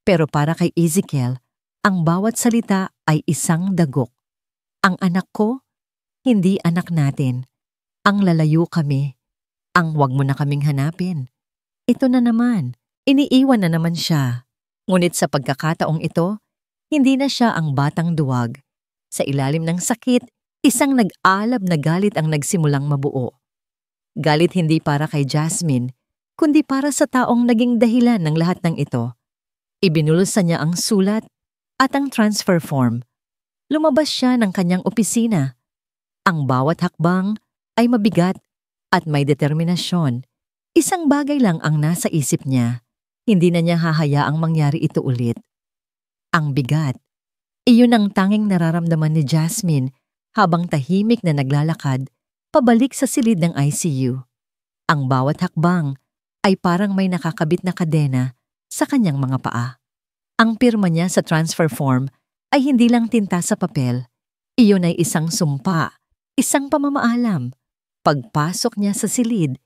Pero para kay Ezekiel, ang bawat salita ay isang dagok. Ang anak ko, hindi anak natin. Ang lalayo kami. Ang wag mo na kaming hanapin. Ito na naman. Iniiwan na naman siya. Ngunit sa pagkakataong ito, hindi na siya ang batang duwag. Sa ilalim ng sakit, isang nag-alab na galit ang nagsimulang mabuo. Galit hindi para kay Jasmine, kundi para sa taong naging dahilan ng lahat ng ito. Ibinulsa niya ang sulat at ang transfer form. Lumabas siya ng kanyang opisina. Ang bawat hakbang ay mabigat at may determinasyon. Isang bagay lang ang nasa isip niya. Hindi na niya hahayaang mangyari ito ulit. Ang bigat. Iyon ang tanging nararamdaman ni Jasmine habang tahimik na naglalakad pabalik sa silid ng ICU. Ang bawat hakbang ay parang may nakakabit na kadena sa kanyang mga paa. Ang pirma niya sa transfer form ay hindi lang tinta sa papel. Iyon ay isang sumpa, isang pamamaalam. Pagpasok niya sa silid,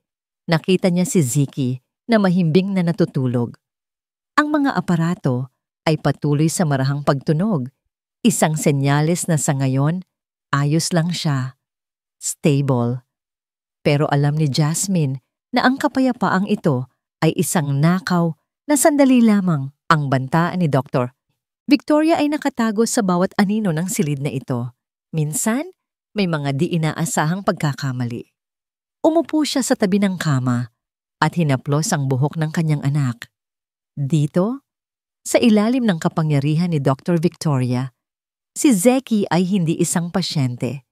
nakita niya si Ziki na mahimbing na natutulog. Ang mga aparato ay patuloy sa marahang pagtunog. Isang senyales na sa ngayon, ayos lang siya. Stable. Pero alam ni Jasmine na ang kapayapaang ito ay isang nakaw na sandali lamang. Ang banta ni Dr. Victoria ay nakatago sa bawat anino ng silid na ito. Minsan, may mga di inaasahang pagkakamali. Umupo siya sa tabi ng kama at hinaplos ang buhok ng kanyang anak. Dito, sa ilalim ng kapangyarihan ni Dr. Victoria, si Zeki ay hindi isang pasyente.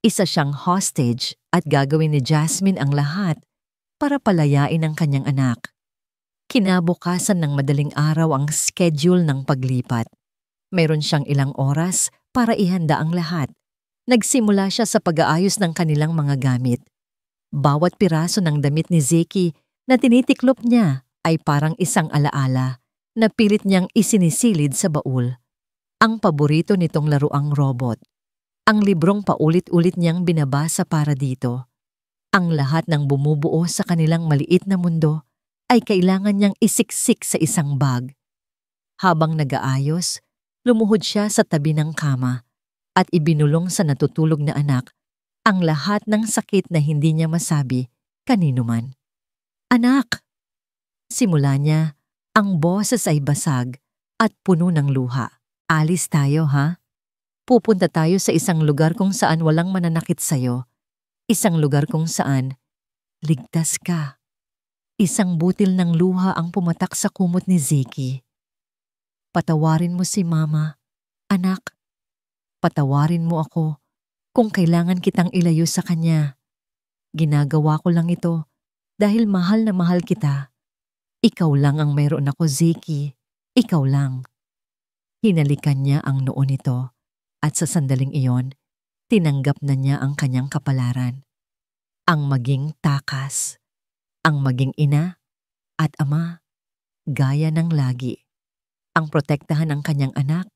Isa siyang hostage at gagawin ni Jasmine ang lahat para palayain ang kanyang anak. Kinabukasan ng madaling araw ang schedule ng paglipat. Mayroon siyang ilang oras para ihanda ang lahat. Nagsimula siya sa pag-aayos ng kanilang mga gamit. Bawat piraso ng damit ni Zeki na tinitiklop niya ay parang isang alaala na pilit niyang isinisilid sa baul. Ang paborito nitong laruang robot. Ang librong paulit-ulit niyang binabasa para dito. Ang lahat ng bumubuo sa kanilang maliit na mundo ay kailangan niyang isiksik sa isang bag. Habang nag-aayos, lumuhod siya sa tabi ng kama at ibinulong sa natutulog na anak ang lahat ng sakit na hindi niya masabi kanino man. Anak! Simula niya, ang boses ay basag at puno ng luha. Alis tayo, ha? Pupunta tayo sa isang lugar kung saan walang mananakit sa'yo. Isang lugar kung saan ligtas ka. Isang butil ng luha ang pumatak sa kumot ni Zeki. Patawarin mo si Mama, anak. Patawarin mo ako kung kailangan kitang ilayo sa kanya. Ginagawa ko lang ito dahil mahal na mahal kita. Ikaw lang ang mayroon ako, Zeki. Ikaw lang. Hinalikan niya ang noo nito at sa sandaling iyon, tinanggap na niya ang kanyang kapalaran. Ang maging takas. Ang maging ina at ama, gaya ng lagi. Ang protektahan ng kanyang anak,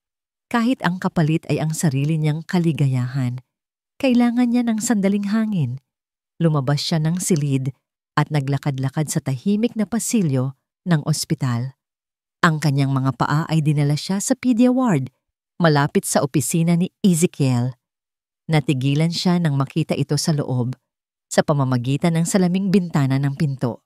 kahit ang kapalit ay ang sarili niyang kaligayahan. Kailangan niya ng sandaling hangin. Lumabas siya ng silid at naglakad-lakad sa tahimik na pasilyo ng ospital. Ang kanyang mga paa ay dinala siya sa pedia ward, malapit sa opisina ni Ezekiel. Natigilan siya nang makita ito sa loob, sa pamamagitan ng salaming bintana ng pinto.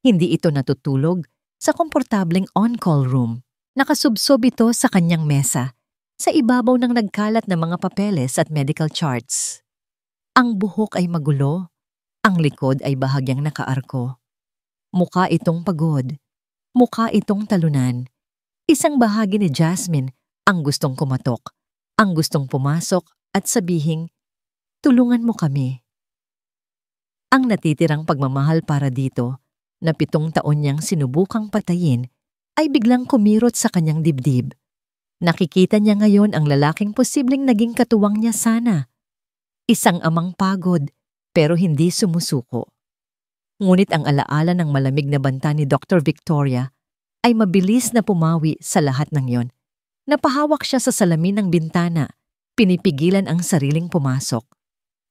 Hindi ito natutulog sa komportableng on-call room. Nakasubsob ito sa kanyang mesa, sa ibabaw ng nagkalat na mga papeles at medical charts. Ang buhok ay magulo, ang likod ay bahagyang nakaarko. Mukha itong pagod, mukha itong talunan. Isang bahagi ni Jasmine ang gustong kumatok, ang gustong pumasok at sabihing, tulungan mo kami. Ang natitirang pagmamahal para dito, na 7 taon niyang sinubukang patayin, ay biglang kumirot sa kanyang dibdib. Nakikita niya ngayon ang lalaking posibleng naging katuwang niya sana. Isang amang pagod, pero hindi sumusuko. Ngunit ang alaala ng malamig na banta ni Dr. Victoria ay mabilis na pumawi sa lahat ng yon. Napahawak siya sa salamin ng bintana, pinipigilan ang sariling pumasok.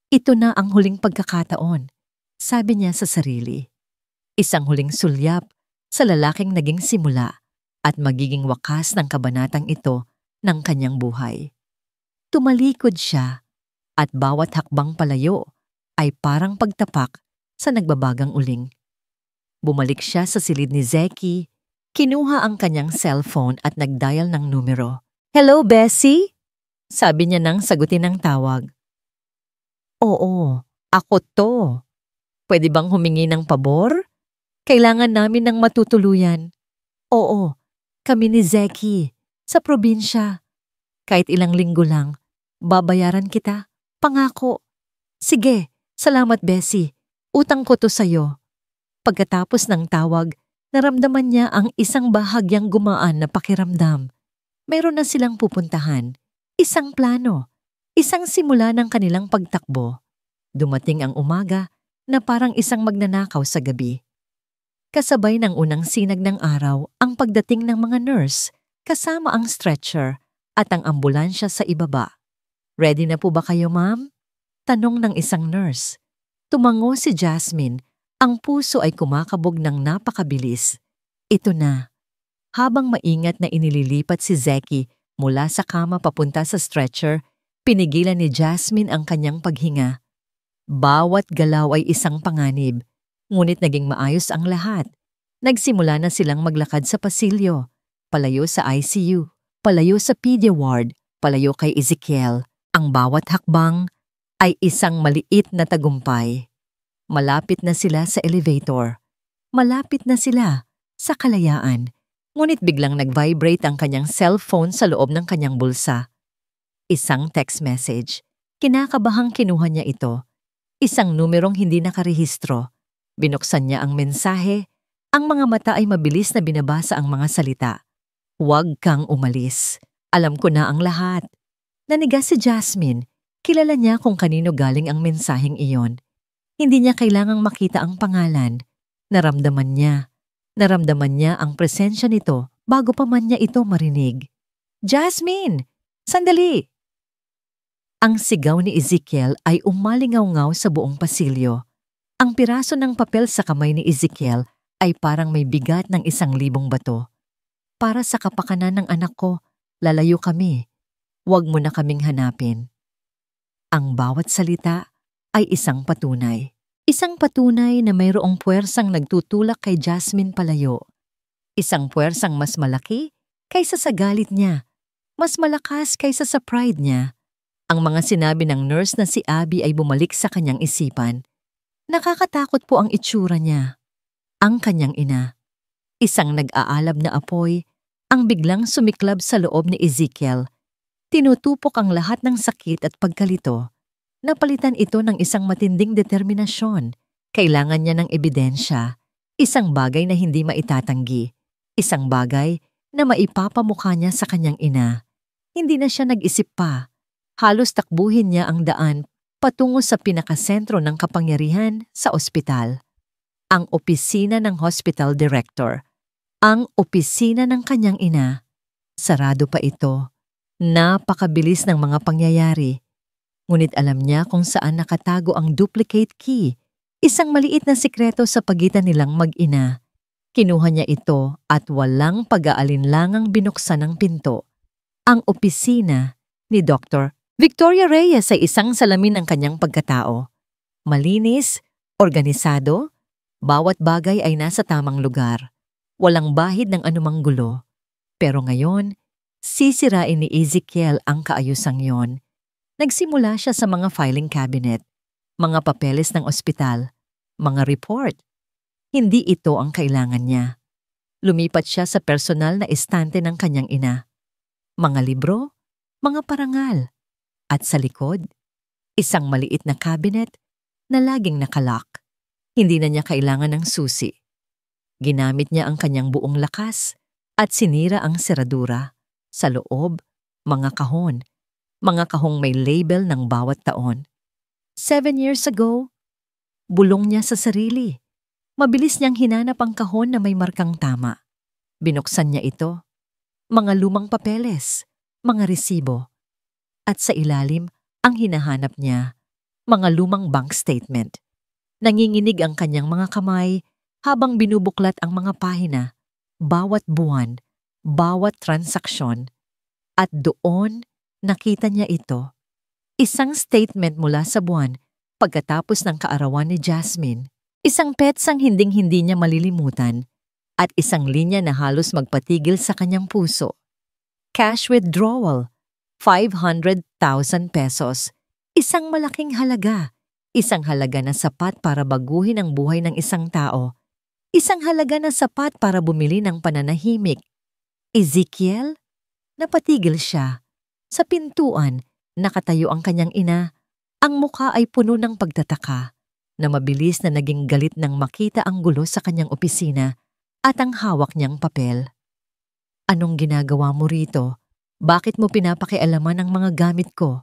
Ito na ang huling pagkakataon, sabi niya sa sarili. Isang huling sulyap sa lalaking naging simula at magiging wakas ng kabanatang ito ng kanyang buhay. Tumalikod siya at bawat hakbang palayo ay parang pagtapak sa nagbabagang uling. Bumalik siya sa silid ni Zeki, kinuha ang kanyang cellphone at nagdial ng numero. Hello, Bessie? Sabi niya nang sagutin ang tawag. Oo, ako to. Pwede bang humingi ng pabor? Kailangan namin ng matutuluyan. Oo, kami ni Zeki, sa probinsya. Kahit ilang linggo lang, babayaran kita. Pangako. Sige, salamat Bessie. Utang ko to sa'yo. Pagkatapos ng tawag, naramdaman niya ang isang bahagyang gumaan na pakiramdam. Mayroon na silang pupuntahan. Isang plano. Isang simula ng kanilang pagtakbo. Dumating ang umaga na parang isang magnanakaw sa gabi. Kasabay ng unang sinag ng araw ang pagdating ng mga nurse kasama ang stretcher at ang ambulansya sa ibaba. Ready na po ba kayo, ma'am? Tanong ng isang nurse. Tumango si Jasmine. Ang puso ay kumakabog ng napakabilis. Ito na. Habang maingat na inililipat si Zeki mula sa kama papunta sa stretcher, pinigilan ni Jasmine ang kanyang paghinga. Bawat galaw ay isang panganib, ngunit naging maayos ang lahat. Nagsimula na silang maglakad sa pasilyo, palayo sa ICU. Palayo sa pedia ward, palayo kay Ezekiel. Ang bawat hakbang ay isang maliit na tagumpay. Malapit na sila sa elevator. Malapit na sila sa kalayaan. Ngunit biglang nag-vibrate ang kanyang cellphone sa loob ng kanyang bulsa. Isang text message. Kinakabahang kinuha niya ito. Isang numerong hindi nakarehistro. Binuksan niya ang mensahe. Ang mga mata ay mabilis na binabasa ang mga salita. Huwag kang umalis. Alam ko na ang lahat. Nanigas si Jasmine. Kilala niya kung kanino galing ang mensaheng iyon. Hindi niya kailangang makita ang pangalan. Naramdaman niya. Naramdaman niya ang presensya nito bago pa man niya ito marinig. Jasmine! Sandali! Ang sigaw ni Ezekiel ay umalingaw-ngaw sa buong pasilyo. Ang piraso ng papel sa kamay ni Ezekiel ay parang may bigat ng 1,000 bato. Para sa kapakanan ng anak ko, lalayo kami. Huwag mo na kaming hanapin. Ang bawat salita ay isang patunay. Isang patunay na mayroong puwersang nagtutulak kay Jasmine palayo. Isang puwersang mas malaki kaysa sa galit niya. Mas malakas kaysa sa pride niya. Ang mga sinabi ng nurse na si Abby ay bumalik sa kanyang isipan. Nakakatakot po ang itsura niya. Ang kanyang ina. Isang nag-aalab na apoy ang biglang sumiklab sa loob ni Ezekiel. Tinutupok ang lahat ng sakit at pagkalito. Napalitan ito ng isang matinding determinasyon. Kailangan niya ng ebidensya. Isang bagay na hindi maitatanggi. Isang bagay na maipapamukha niya sa kanyang ina. Hindi na siya nag-isip pa. Halos takbuhin niya ang daan patungo sa pinakasentro ng kapangyarihan sa ospital. Ang opisina ng hospital director. Ang opisina ng kanyang ina. Sarado pa ito. Napakabilis ng mga pangyayari. Ngunit alam niya kung saan nakatago ang duplicate key. Isang maliit na sikreto sa pagitan nilang mag-ina. Kinuha niya ito at walang pag-aalinlangang binuksan ang pinto. Ang opisina ni Dr. Victoria Reyes ay isang salamin ng kanyang pagkatao. Malinis, organisado, bawat bagay ay nasa tamang lugar. Walang bahid ng anumang gulo. Pero ngayon, sisirain ni Ezekiel ang kaayusang yon. Nagsimula siya sa mga filing cabinet, mga papeles ng ospital, mga report. Hindi ito ang kailangan niya. Lumipat siya sa personal na estante ng kanyang ina. Mga libro, mga parangal. At sa likod, isang maliit na cabinet na laging nakalock. Hindi na niya kailangan ng susi. Ginamit niya ang kanyang buong lakas at sinira ang seradura. Sa loob, mga kahon. Mga kahong may label ng bawat taon. 7 years ago, bulong niya sa sarili. Mabilis niyang hinanap ang kahon na may markang tama. Binuksan niya ito. Mga lumang papeles, mga resibo. At sa ilalim, ang hinahanap niya, mga lumang bank statement. Nanginginig ang kanyang mga kamay habang binubuklat ang mga pahina, bawat buwan, bawat transaksyon. At doon, nakita niya ito. Isang statement mula sa buwan pagkatapos ng kaarawan ni Jasmine. Isang petsang hinding-hindi niya malilimutan. At isang linya na halos magpatigil sa kanyang puso. Cash withdrawal, 500,000 pesos. Isang malaking halaga. Isang halaga na sapat para baguhin ang buhay ng isang tao. Isang halaga na sapat para bumili ng pananahimik. Ezekiel? Napatigil siya. Sa pintuan, nakatayo ang kanyang ina. Ang mukha ay puno ng pagtataka, na mabilis na naging galit nang makita ang gulo sa kanyang opisina at ang hawak niyang papel. Anong ginagawa mo rito? Bakit mo pinapakialaman ang mga gamit ko?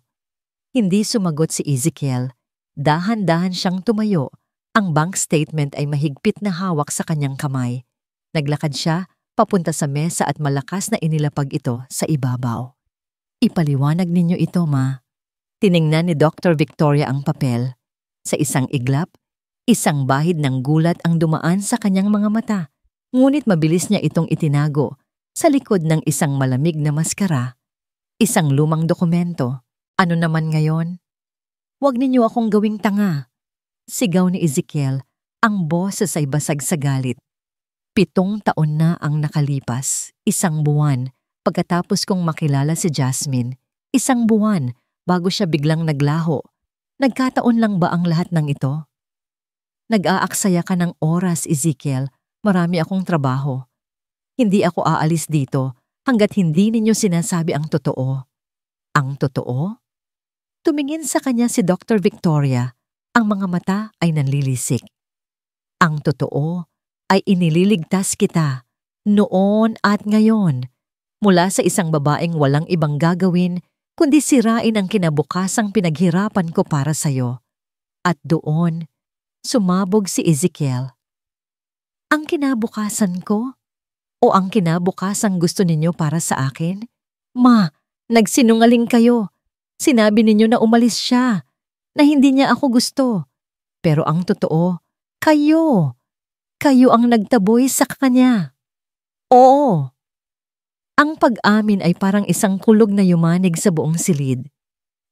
Hindi sumagot si Ezekiel. Dahan-dahan siyang tumayo. Ang bank statement ay mahigpit na hawak sa kanyang kamay. Naglakad siya papunta sa mesa at malakas na inilapag ito sa ibabaw. Ipaliwanag ninyo ito, ma. Tiningnan ni Dr. Victoria ang papel. Sa isang iglap, isang bahid ng gulat ang dumaan sa kanyang mga mata. Ngunit mabilis niya itong itinago sa likod ng isang malamig na maskara. Isang lumang dokumento. Ano naman ngayon? Huwag ninyo akong gawing tanga. Sigaw ni Ezekiel, ang boses ay basag sa galit. 7 taon na ang nakalipas, 1 buwan, Pagkatapos kong makilala si Jasmine, 1 buwan bago siya biglang naglaho. Nagkataon lang ba ang lahat ng ito? Nag-aaksaya ka ng oras, Ezekiel. Marami akong trabaho. Hindi ako aalis dito hanggat hindi ninyo sinasabi ang totoo. Ang totoo? Tumingin sa kanya si Dr. Victoria. Ang mga mata ay nanlilisik. Ang totoo ay inililigtas kita noon at ngayon mula sa isang babaeng walang ibang gagawin kundi sirain ang kinabukasang pinaghirapan ko para sa'yo. At doon, sumabog si Ezekiel. Ang kinabukasan ko? O ang kinabukasang gusto ninyo para sa akin? Ma, nagsinungaling kayo. Sinabi ninyo na umalis siya, na hindi niya ako gusto. Pero ang totoo, kayo. Kayo ang nagtaboy sa kanya. Oo. Ang pag-amin ay parang isang kulog na yumanig sa buong silid.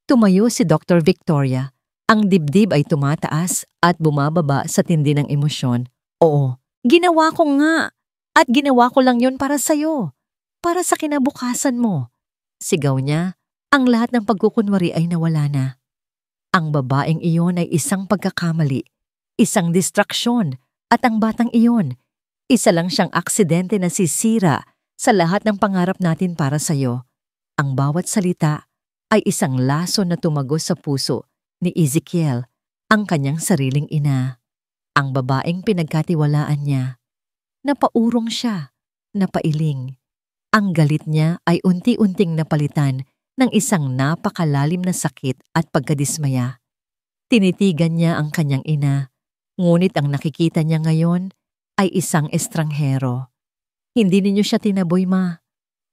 Tumayo si Dr. Victoria. Ang dibdib ay tumataas at bumababa sa tindi ng emosyon. Oo, ginawa ko nga. At ginawa ko lang yon para sa'yo. Para sa kinabukasan mo. Sigaw niya, ang lahat ng pagkukunwari ay nawala na. Ang babaeng iyon ay isang pagkakamali, isang distraksyon, at ang batang iyon, isa lang siyang aksidente na sisira sa lahat ng pangarap natin para sa'yo. Ang bawat salita ay isang laso na tumagos sa puso ni Ezekiel, ang kanyang sariling ina. Ang babaeng pinagkatiwalaan niya. Napaurong siya, napailing. Ang galit niya ay unti-unting napalitan ng isang napakalalim na sakit at pagkadismaya. Tinitigan niya ang kanyang ina, ngunit ang nakikita niya ngayon ay isang estranghero. Hindi ninyo siya tinaboy, ma.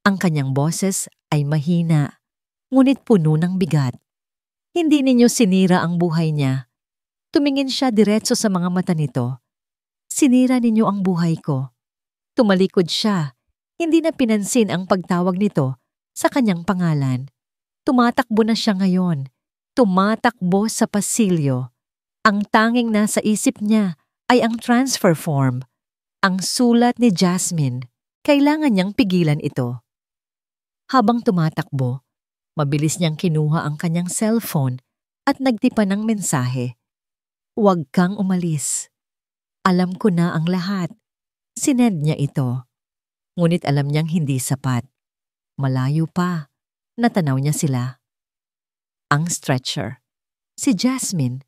Ang kanyang boses ay mahina, ngunit puno ng bigat. Hindi ninyo sinira ang buhay niya. Tumingin siya diretso sa mga mata nito. Sinira ninyo ang buhay ko. Tumalikod siya, hindi na pinansin ang pagtawag nito sa kanyang pangalan. Tumatakbo na siya ngayon. Tumatakbo sa pasilyo. Ang tanging nasa isip niya ay ang transfer form. Ang sulat ni Jasmine. Kailangan niyang pigilan ito. Habang tumatakbo, mabilis niyang kinuha ang kanyang cellphone at nagtipa ng mensahe. Huwag kang umalis. Alam ko na ang lahat. Sinend niya ito. Ngunit alam niyang hindi sapat. Malayo pa. Natanaw niya sila. Ang stretcher. Si Jasmine.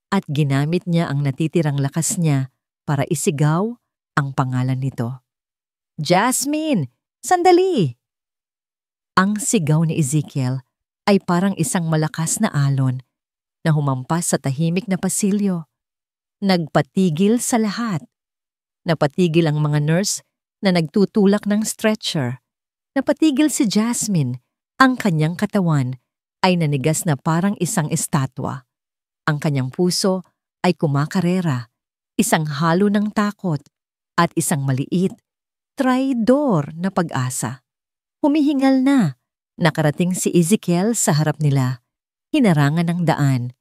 At ginamit niya ang natitirang lakas niya para isigaw ang pangalan nito. Jasmine! Sandali! Ang sigaw ni Ezekiel ay parang isang malakas na alon na humampas sa tahimik na pasilyo. Nagpatigil sa lahat. Napatigil ang mga nurse na nagtutulak ng stretcher. Napatigil si Jasmine. Ang kanyang katawan ay nanigas na parang isang estatwa. Ang kanyang puso ay kumakarera, isang halo ng takot at isang maliit, traidor na pag-asa. Humihingal na. Nakarating si Ezekiel sa harap nila. Hinarangan ng daan.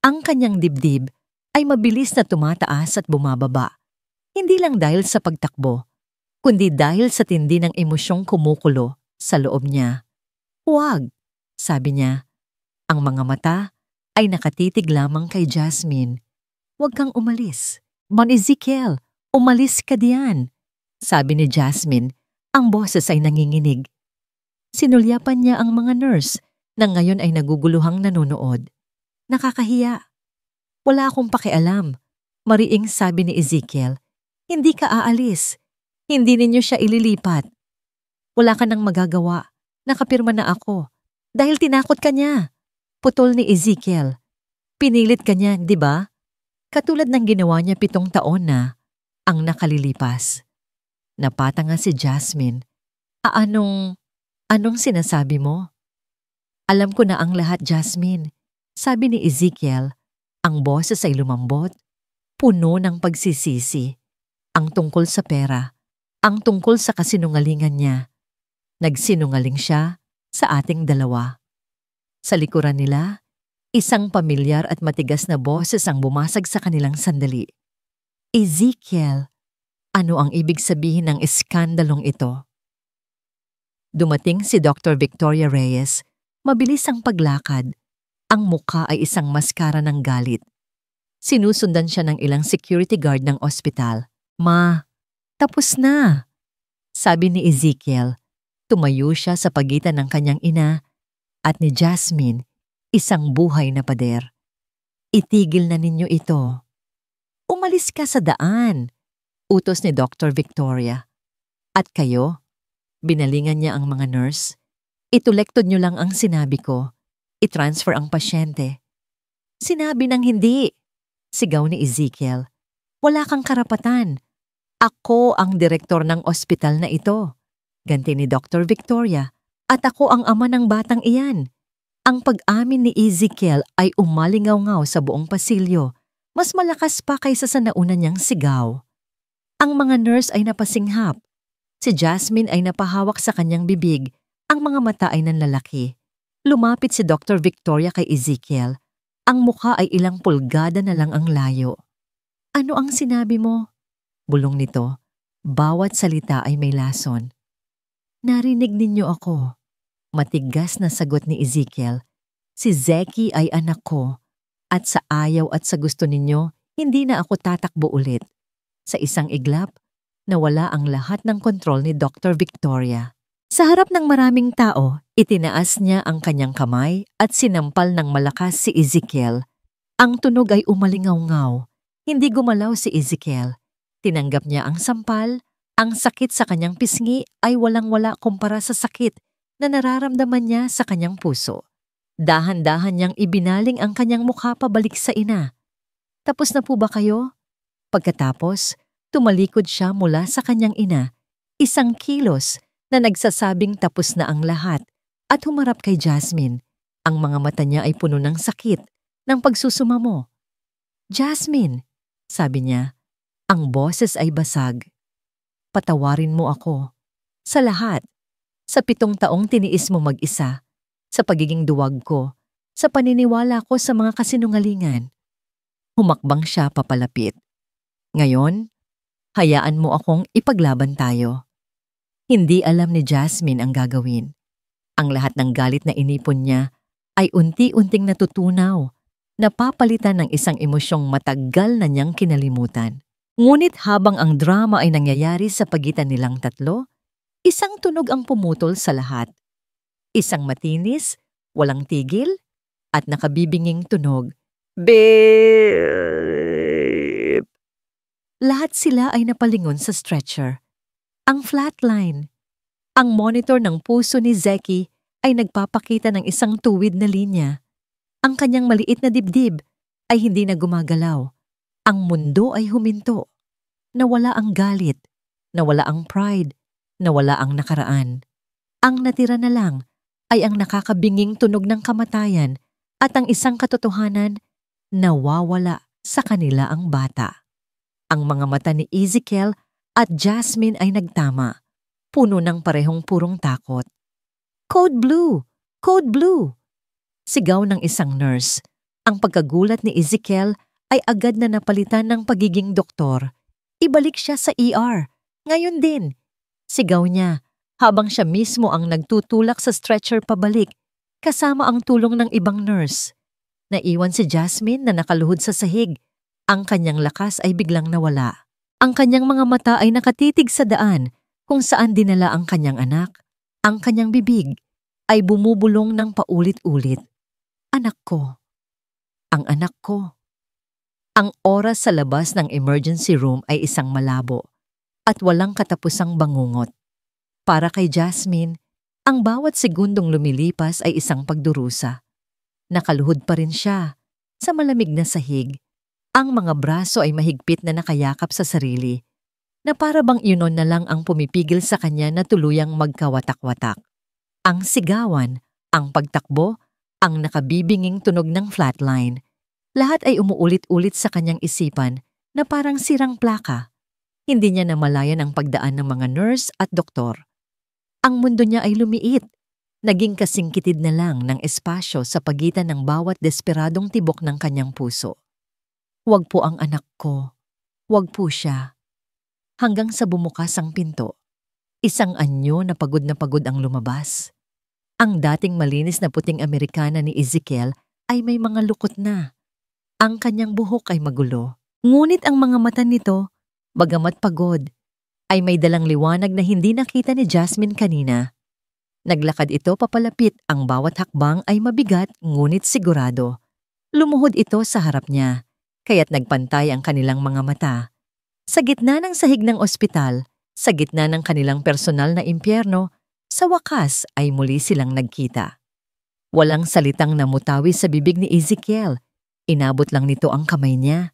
Ang kanyang dibdib ay mabilis na tumataas at bumababa. Hindi lang dahil sa pagtakbo, kundi dahil sa tindi ng emosyong kumukulo sa loob niya. Huwag, sabi niya. Ang mga mata ay nakatitig lamang kay Jasmine. Huwag kang umalis. Mon Ezekiel, umalis ka diyan, sabi ni Jasmine. Ang boses ay nanginginig. Sinulyapan niya ang mga nurse na ngayon ay naguguluhang nanonood. Nakakahiya. Wala akong pakialam, mariing sabi ni Ezekiel. Hindi ka aalis. Hindi ninyo siya ililipat. Wala ka nang magagawa. Nakapirma na ako. Dahil tinakot ka niya. Putol ni Ezekiel. Pinilit ka niya, di ba? Katulad ng ginawa niya 7 taon na ang nakalilipas. Napatanga si Jasmine. Anong sinasabi mo? Alam ko na ang lahat, Jasmine. Sabi ni Ezekiel. Ang boses ay lumambot. Puno ng pagsisisi. Ang tungkol sa pera. Ang tungkol sa kasinungalingan niya. Nagsinungaling siya sa ating dalawa. Sa likuran nila, isang pamilyar at matigas na boses ang bumasag sa kanilang sandali. Ezekiel, ano ang ibig sabihin ng iskandalong ito? Dumating si Dr. Victoria Reyes. Mabilis ang paglakad. Ang muka ay isang maskara ng galit. Sinusundan siya ng ilang security guard ng ospital. "Ma, tapos na," sabi ni Ezekiel. Tumayo siya sa pagitan ng kanyang ina at ni Jasmine, isang buhay na pader. "Itigil na ninyo ito." "Umalis ka sa daan," utos ni Dr. Victoria. "At kayo?" Binalingan niya ang mga nurse. "Itulektod niyo lang ang sinabi ko. I-transfer ang pasyente." "Sinabi ng hindi," sigaw ni Ezekiel. "Wala kang karapatan. Ako ang direktor ng ospital na ito," ganti ni Dr. Victoria, "at ako ang ama ng batang iyan." Ang pag-amin ni Ezekiel ay umalingaw-ngaw sa buong pasilyo. Mas malakas pa kaysa sa nauna niyang sigaw. Ang mga nurse ay napasinghap. Si Jasmine ay napahawak sa kanyang bibig. Ang mga mata ay nanlalaki. Lumapit si Dr. Victoria kay Ezekiel. Ang mukha ay ilang pulgada na lang ang layo. "Ano ang sinabi mo?" bulong nito. Bawat salita ay may lason. "Narinig ninyo ako," matigas na sagot ni Ezekiel. "Si Zeki ay anak ko. At sa ayaw at sa gusto ninyo, hindi na ako tatakbo ulit." Sa isang iglap, nawala ang lahat ng kontrol ni Dr. Victoria. Sa harap ng maraming tao, itinaas niya ang kanyang kamay at sinampal ng malakas si Ezekiel. Ang tunog ay umalingaw-ngaw. Hindi gumalaw si Ezekiel. Tinanggap niya ang sampal. Ang sakit sa kanyang pisngi ay walang-wala kumpara sa sakit na nararamdaman niya sa kanyang puso. Dahan-dahan niyang ibinaling ang kanyang mukha pabalik sa ina. "Tapos na po ba kayo?" Pagkatapos, tumalikod siya mula sa kanyang ina, isang kilos na nagsasabing tapos na ang lahat, at humarap kay Jasmine. Ang mga mata niya ay puno ng sakit, ng pagsusumamo. "Jasmine," sabi niya, ang boses ay basag. "Patawarin mo ako. Sa lahat. Sa 7 taong tiniis mo mag-isa. Sa pagiging duwag ko. Sa paniniwala ko sa mga kasinungalingan." Humakbang siya papalapit. "Ngayon, hayaan mo akong ipaglaban tayo." Hindi alam ni Jasmine ang gagawin. Ang lahat ng galit na inipon niya ay unti-unting natutunaw, napapalitan ng isang emosyong matagal na niyang kinalimutan. Ngunit habang ang drama ay nangyayari sa pagitan nilang tatlo, isang tunog ang pumutol sa lahat. Isang matinis, walang tigil, at nakabibinging tunog. "Beep!" Lahat sila ay napalingon sa stretcher. Ang flatline. Ang monitor ng puso ni Zeki ay nagpapakita ng isang tuwid na linya. Ang kanyang maliit na dibdib ay hindi na gumagalaw. Ang mundo ay huminto. Nawala ang galit, nawala ang pride, nawala ang nakaraan. Ang natira na lang ay ang nakakabinging tunog ng kamatayan at ang isang katotohanan, nawawala sa kanila ang bata. Ang mga mata ni Ezekiel at Jasmine ay nagtama, puno ng parehong purong takot. "Code Blue! Code Blue!" Sigaw ng isang nurse. Ang pagkagulat ni Ezekiel ay agad na napalitan ng pagiging doktor. Ibalik siya sa ER. Ngayon din. Sigaw niya habang siya mismo ang nagtutulak sa stretcher pabalik, kasama ang tulong ng ibang nurse. Naiwan si Jasmine na nakaluhod sa sahig. Ang kanyang lakas ay biglang nawala. Ang kanyang mga mata ay nakatitig sa daan kung saan dinala ang kanyang anak. Ang kanyang bibig ay bumubulong ng paulit-ulit. "Anak ko. Ang anak ko." Ang oras sa labas ng emergency room ay isang malabo at walang katapusang bangungot. Para kay Jasmine, ang bawat segundong lumilipas ay isang pagdurusa. Nakaluhod pa rin siya sa malamig na sahig. Ang mga braso ay mahigpit na nakayakap sa sarili, na para bang iyon na lang ang pumipigil sa kanya na tuluyang magkawatak-watak. Ang sigawan, ang pagtakbo, ang nakabibinging tunog ng flatline, lahat ay umuulit-ulit sa kanyang isipan na parang sirang plaka. Hindi niya namalayan ang pagdaan ng mga nurse at doktor. Ang mundo niya ay lumiit, naging kasingkitid na lang ng espasyo sa pagitan ng bawat desperadong tibok ng kanyang puso. "Wag po ang anak ko. Wag po siya." Hanggang sa bumukas ang pinto. Isang anyo na pagod ang lumabas. Ang dating malinis na puting Amerikana ni Ezekiel ay may mga lukot na. Ang kanyang buhok ay magulo. Ngunit ang mga mata nito, bagamat pagod, ay may dalang liwanag na hindi nakita ni Jasmine kanina. Naglakad ito papalapit, ang bawat hakbang ay mabigat ngunit sigurado. Lumuhod ito sa harap niya, kaya't nagpantay ang kanilang mga mata. Sa gitna ng sahig ng ospital, sa gitna ng kanilang personal na impyerno, sa wakas ay muli silang nagkita. Walang salitang namutawi sa bibig ni Ezekiel. Inabot lang nito ang kamay niya.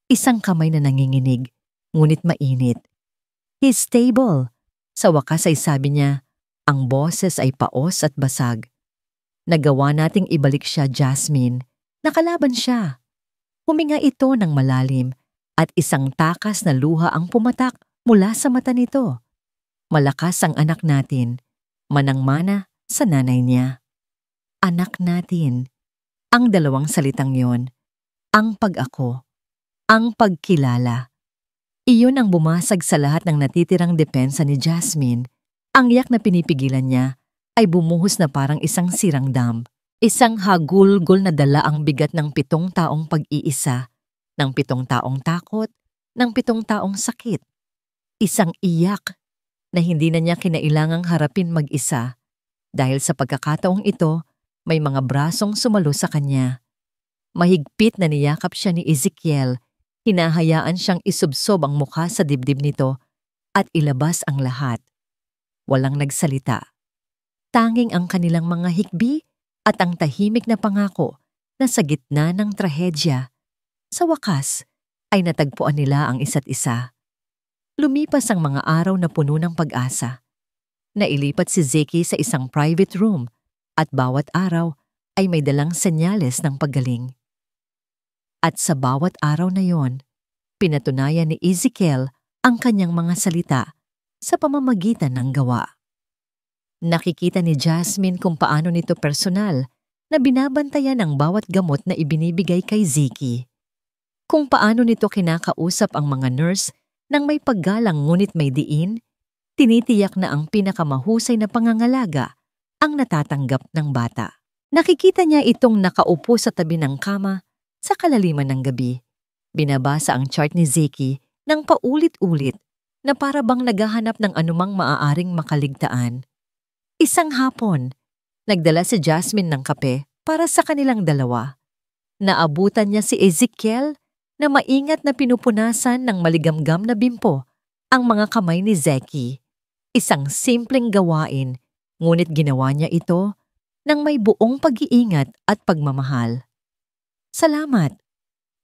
Isang kamay na nanginginig, ngunit mainit. He's stable. Sa wakas ay sabi niya, ang boses ay paos at basag. Nagawa nating ibalik siya, Jasmine. Nakalaban siya. Huminga ito ng malalim at isang takas na luha ang pumatak mula sa mata nito. Malakas ang anak natin. Manang-mana sa nanay niya. Anak natin. Ang dalawang salitang yon. Ang pag-ako. Ang pagkilala. Iyon ang bumasag sa lahat ng natitirang depensa ni Jasmine. Ang yak na pinipigilan niya ay bumuhos na parang isang sirang dam. Isang hagulgol na dala ang bigat ng 7 taong pag-iisa, ng 7 taong takot, ng 7 taong sakit. Isang iyak na hindi na niya kinailangang harapin mag-isa dahil sa pagkakataong ito may mga brasong sumalo sa kanya. Mahigpit na niyakap siya ni Ezekiel, hinahayaan siyang isubsob ang mukha sa dibdib nito at ilabas ang lahat. Walang nagsalita. Tanging ang kanilang mga hikbi at ang tahimik na pangako na sa gitna ng trahedya, sa wakas ay natagpuan nila ang isa't isa. Lumipas ang mga araw na puno ng pag-asa. Nailipat si Zeki sa isang private room at bawat araw ay may dalang senyales ng paggaling. At sa bawat araw na yon, pinatunayan ni Ezekiel ang kanyang mga salita sa pamamagitan ng gawa. Nakikita ni Jasmine kung paano nito personal na binabantayan ang bawat gamot na ibinibigay kay Zeki. Kung paano nito kinakausap ang mga nurse nang may paggalang ngunit may diin, tinitiyak na ang pinakamahusay na pangangalaga ang natatanggap ng bata. Nakikita niya itong nakaupo sa tabi ng kama sa kalaliman ng gabi. Binabasa ang chart ni Zeki ng paulit-ulit na para bang naghahanap ng anumang maaaring makaligtaan. Isang hapon, nagdala si Jasmine ng kape para sa kanilang dalawa. Naabutan niya si Ezekiel na maingat na pinupunasan ng maligamgam na bimpo ang mga kamay ni Zeki. Isang simpleng gawain, ngunit ginawa niya ito ng may buong pag-iingat at pagmamahal. Salamat,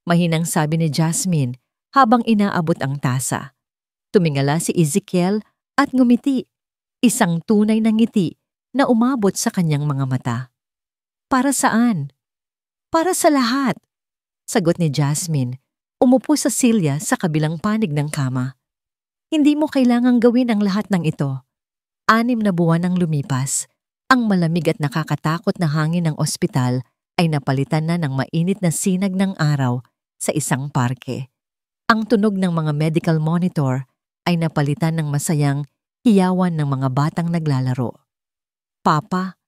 mahinang sabi ni Jasmine habang inaabot ang tasa. Tumingala si Ezekiel at ngumiti, isang tunay na ngiti na umabot sa kanyang mga mata. Para saan? Para sa lahat, sagot ni Jasmine. Umupo sa silya sa kabilang panig ng kama. Hindi mo kailangang gawin ang lahat ng ito. 6 na buwan ang lumipas. Ang malamig at nakakatakot na hangin ng ospital ay napalitan na ng mainit na sinag ng araw sa isang parke. Ang tunog ng mga medical monitor ay napalitan ng masayang hiyawan ng mga batang naglalaro. Papa,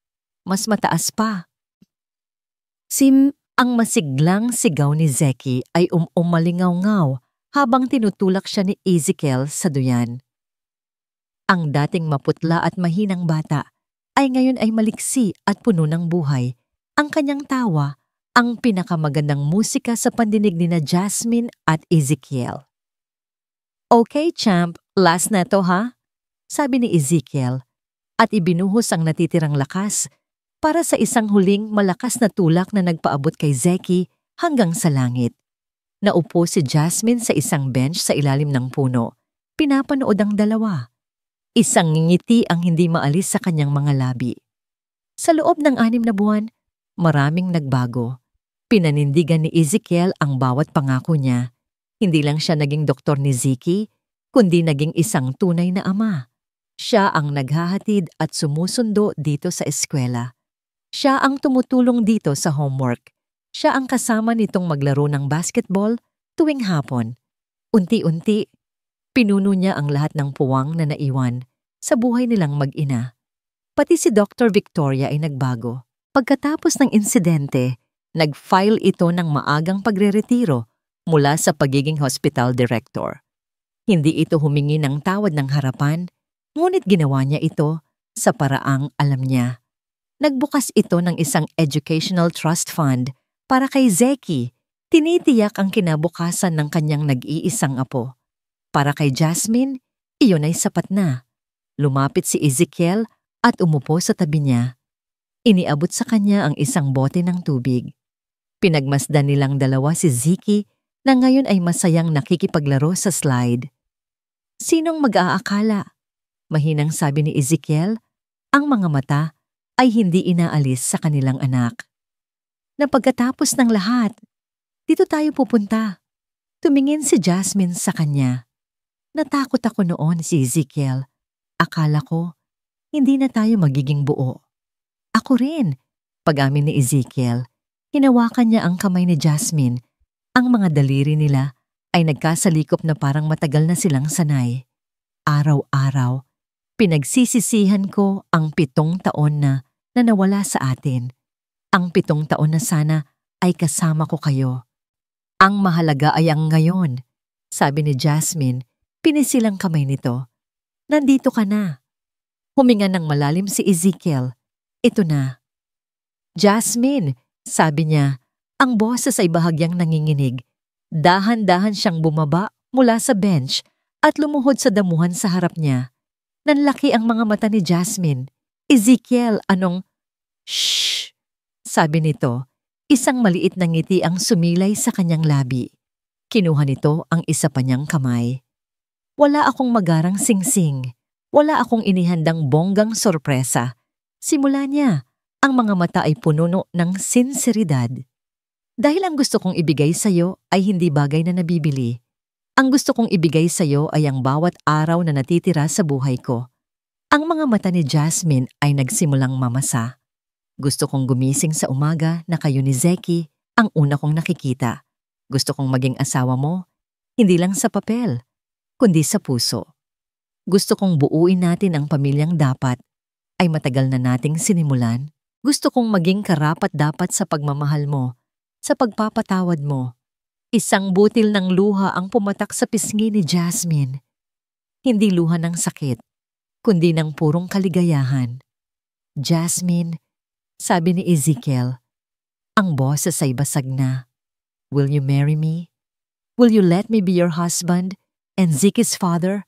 mas mataas pa. Ang masiglang sigaw ni Zeki ay umalingaw-ngaw habang tinutulak siya ni Ezekiel sa duyan. Ang dating maputla at mahinang bata ay ngayon ay maliksi at puno ng buhay. Ang kanyang tawa, ang pinakamagandang musika sa pandinig ni na Jasmine at Ezekiel. Okay, champ, last na to ha? Sabi ni Ezekiel at ibinuhos ang natitirang lakas para sa isang huling malakas na tulak na nagpaabot kay Zeki hanggang sa langit. Naupo si Jasmine sa isang bench sa ilalim ng puno. Pinapanood ang dalawa. Isang ngiti ang hindi maalis sa kanyang mga labi. Sa loob ng 6 na buwan, maraming nagbago. Pinanindigan ni Ezekiel ang bawat pangako niya. Hindi lang siya naging doktor ni Zeki, kundi naging isang tunay na ama. Siya ang naghahatid at sumusundo dito sa eskwela. Siya ang tumutulong dito sa homework. Siya ang kasama nitong maglaro ng basketball tuwing hapon. Unti-unti, pinuno niya ang lahat ng puwang na naiwan sa buhay nilang mag-ina. Pati si Dr. Victoria ay nagbago. Pagkatapos ng insidente, nag-file ito ng maagang pagreretiro mula sa pagiging hospital director. Hindi ito humingi ng tawad ng harapan, ngunit ginawa niya ito sa paraang alam niya. Nagbukas ito ng isang educational trust fund para kay Zeki. Tinitiyak ang kinabukasan ng kanyang nag-iisang apo. Para kay Jasmine, iyon ay sapat na. Lumapit si Ezekiel at umupo sa tabi niya. Iniabot sa kanya ang isang bote ng tubig. Pinagmasdan nilang dalawa si Zeki na ngayon ay masayang nakikipaglaro sa slide. Sinong mag-aakala? Mahinang sabi ni Ezekiel, ang mga mata ay hindi inaalis sa kanilang anak. Na pagkatapos ng lahat, dito tayo pupunta. Tumingin si Jasmine sa kanya. Natakot ako noon si Ezekiel. Akala ko, hindi na tayo magiging buo. Ako rin, pag-amin ni Ezekiel. Hinawakan niya ang kamay ni Jasmine. Ang mga daliri nila ay nagkasalikop na parang matagal na silang sanay. Araw-araw, pinagsisisihan ko ang 7 taon na nawala sa atin. Ang 7 taon na sana ay kasama ko kayo. Ang mahalaga ay ang ngayon, sabi ni Jasmine, pinisilang kamay nito. Nandito ka na. Huminga ng malalim si Ezekiel. Ito na. Jasmine, sabi niya, ang boses ay bahagyang nanginginig. Dahan-dahan siyang bumaba mula sa bench at lumuhod sa damuhan sa harap niya. Nanlaki ang mga mata ni Jasmine. Ezekiel, anong... Shh! Sabi nito, isang maliit na ngiti ang sumilay sa kanyang labi. Kinuha nito ang isa pa niyang kamay. Wala akong magarang singsing. Wala akong inihandang bonggang sorpresa. Simula niya, ang mga mata ay puno ng sinseridad. Dahil ang gusto kong ibigay sa'yo ay hindi bagay na nabibili. Ang gusto kong ibigay sa'yo ay ang bawat araw na natitira sa buhay ko. Ang mga mata ni Jasmine ay nagsimulang mamasa. Gusto kong gumising sa umaga na kayo ni Zeki ang una kong nakikita. Gusto kong maging asawa mo, hindi lang sa papel, kundi sa puso. Gusto kong buuin natin ang pamilyang dapat ay matagal na nating sinimulan. Gusto kong maging karapat-dapat sa pagmamahal mo, sa pagpapatawad mo. Isang butil ng luha ang pumatak sa pisngi ni Jasmine. Hindi luha ng sakit, kundi ng purong kaligayahan. Jasmine, sabi ni Ezekiel, ang boses ay basag na. Will you marry me? Will you let me be your husband and Zeki's father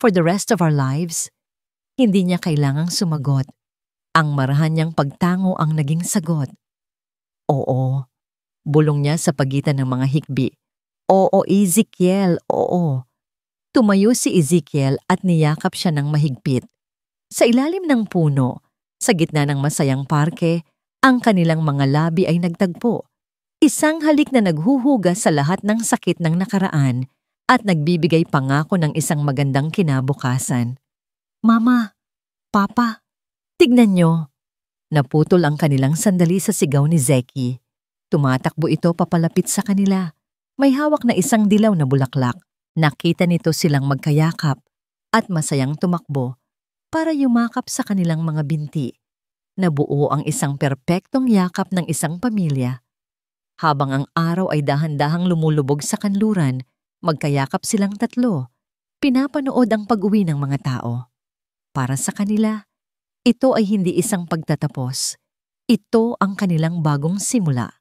for the rest of our lives? Hindi niya kailangang sumagot. Ang marahan niyang pagtango ang naging sagot. Oo. Bulong niya sa pagitan ng mga hikbi. Oo, Ezekiel, oo. Tumayo si Ezekiel at niyakap siya ng mahigpit. Sa ilalim ng puno, sa gitna ng masayang parke, ang kanilang mga labi ay nagtagpo. Isang halik na naghuhugas sa lahat ng sakit ng nakaraan at nagbibigay pangako ng isang magandang kinabukasan. Mama, Papa, tignan niyo. Naputol ang kanilang sandali sa sigaw ni Zeki. Tumatakbo ito papalapit sa kanila. May hawak na isang dilaw na bulaklak. Nakita nito silang magkayakap at masayang tumakbo para yumakap sa kanilang mga binti. Nabuo ang isang perpektong yakap ng isang pamilya. Habang ang araw ay dahan-dahang lumulubog sa kanluran, magkayakap silang tatlo. Pinapanood ang pag-uwi ng mga tao. Para sa kanila, ito ay hindi isang pagtatapos. Ito ang kanilang bagong simula.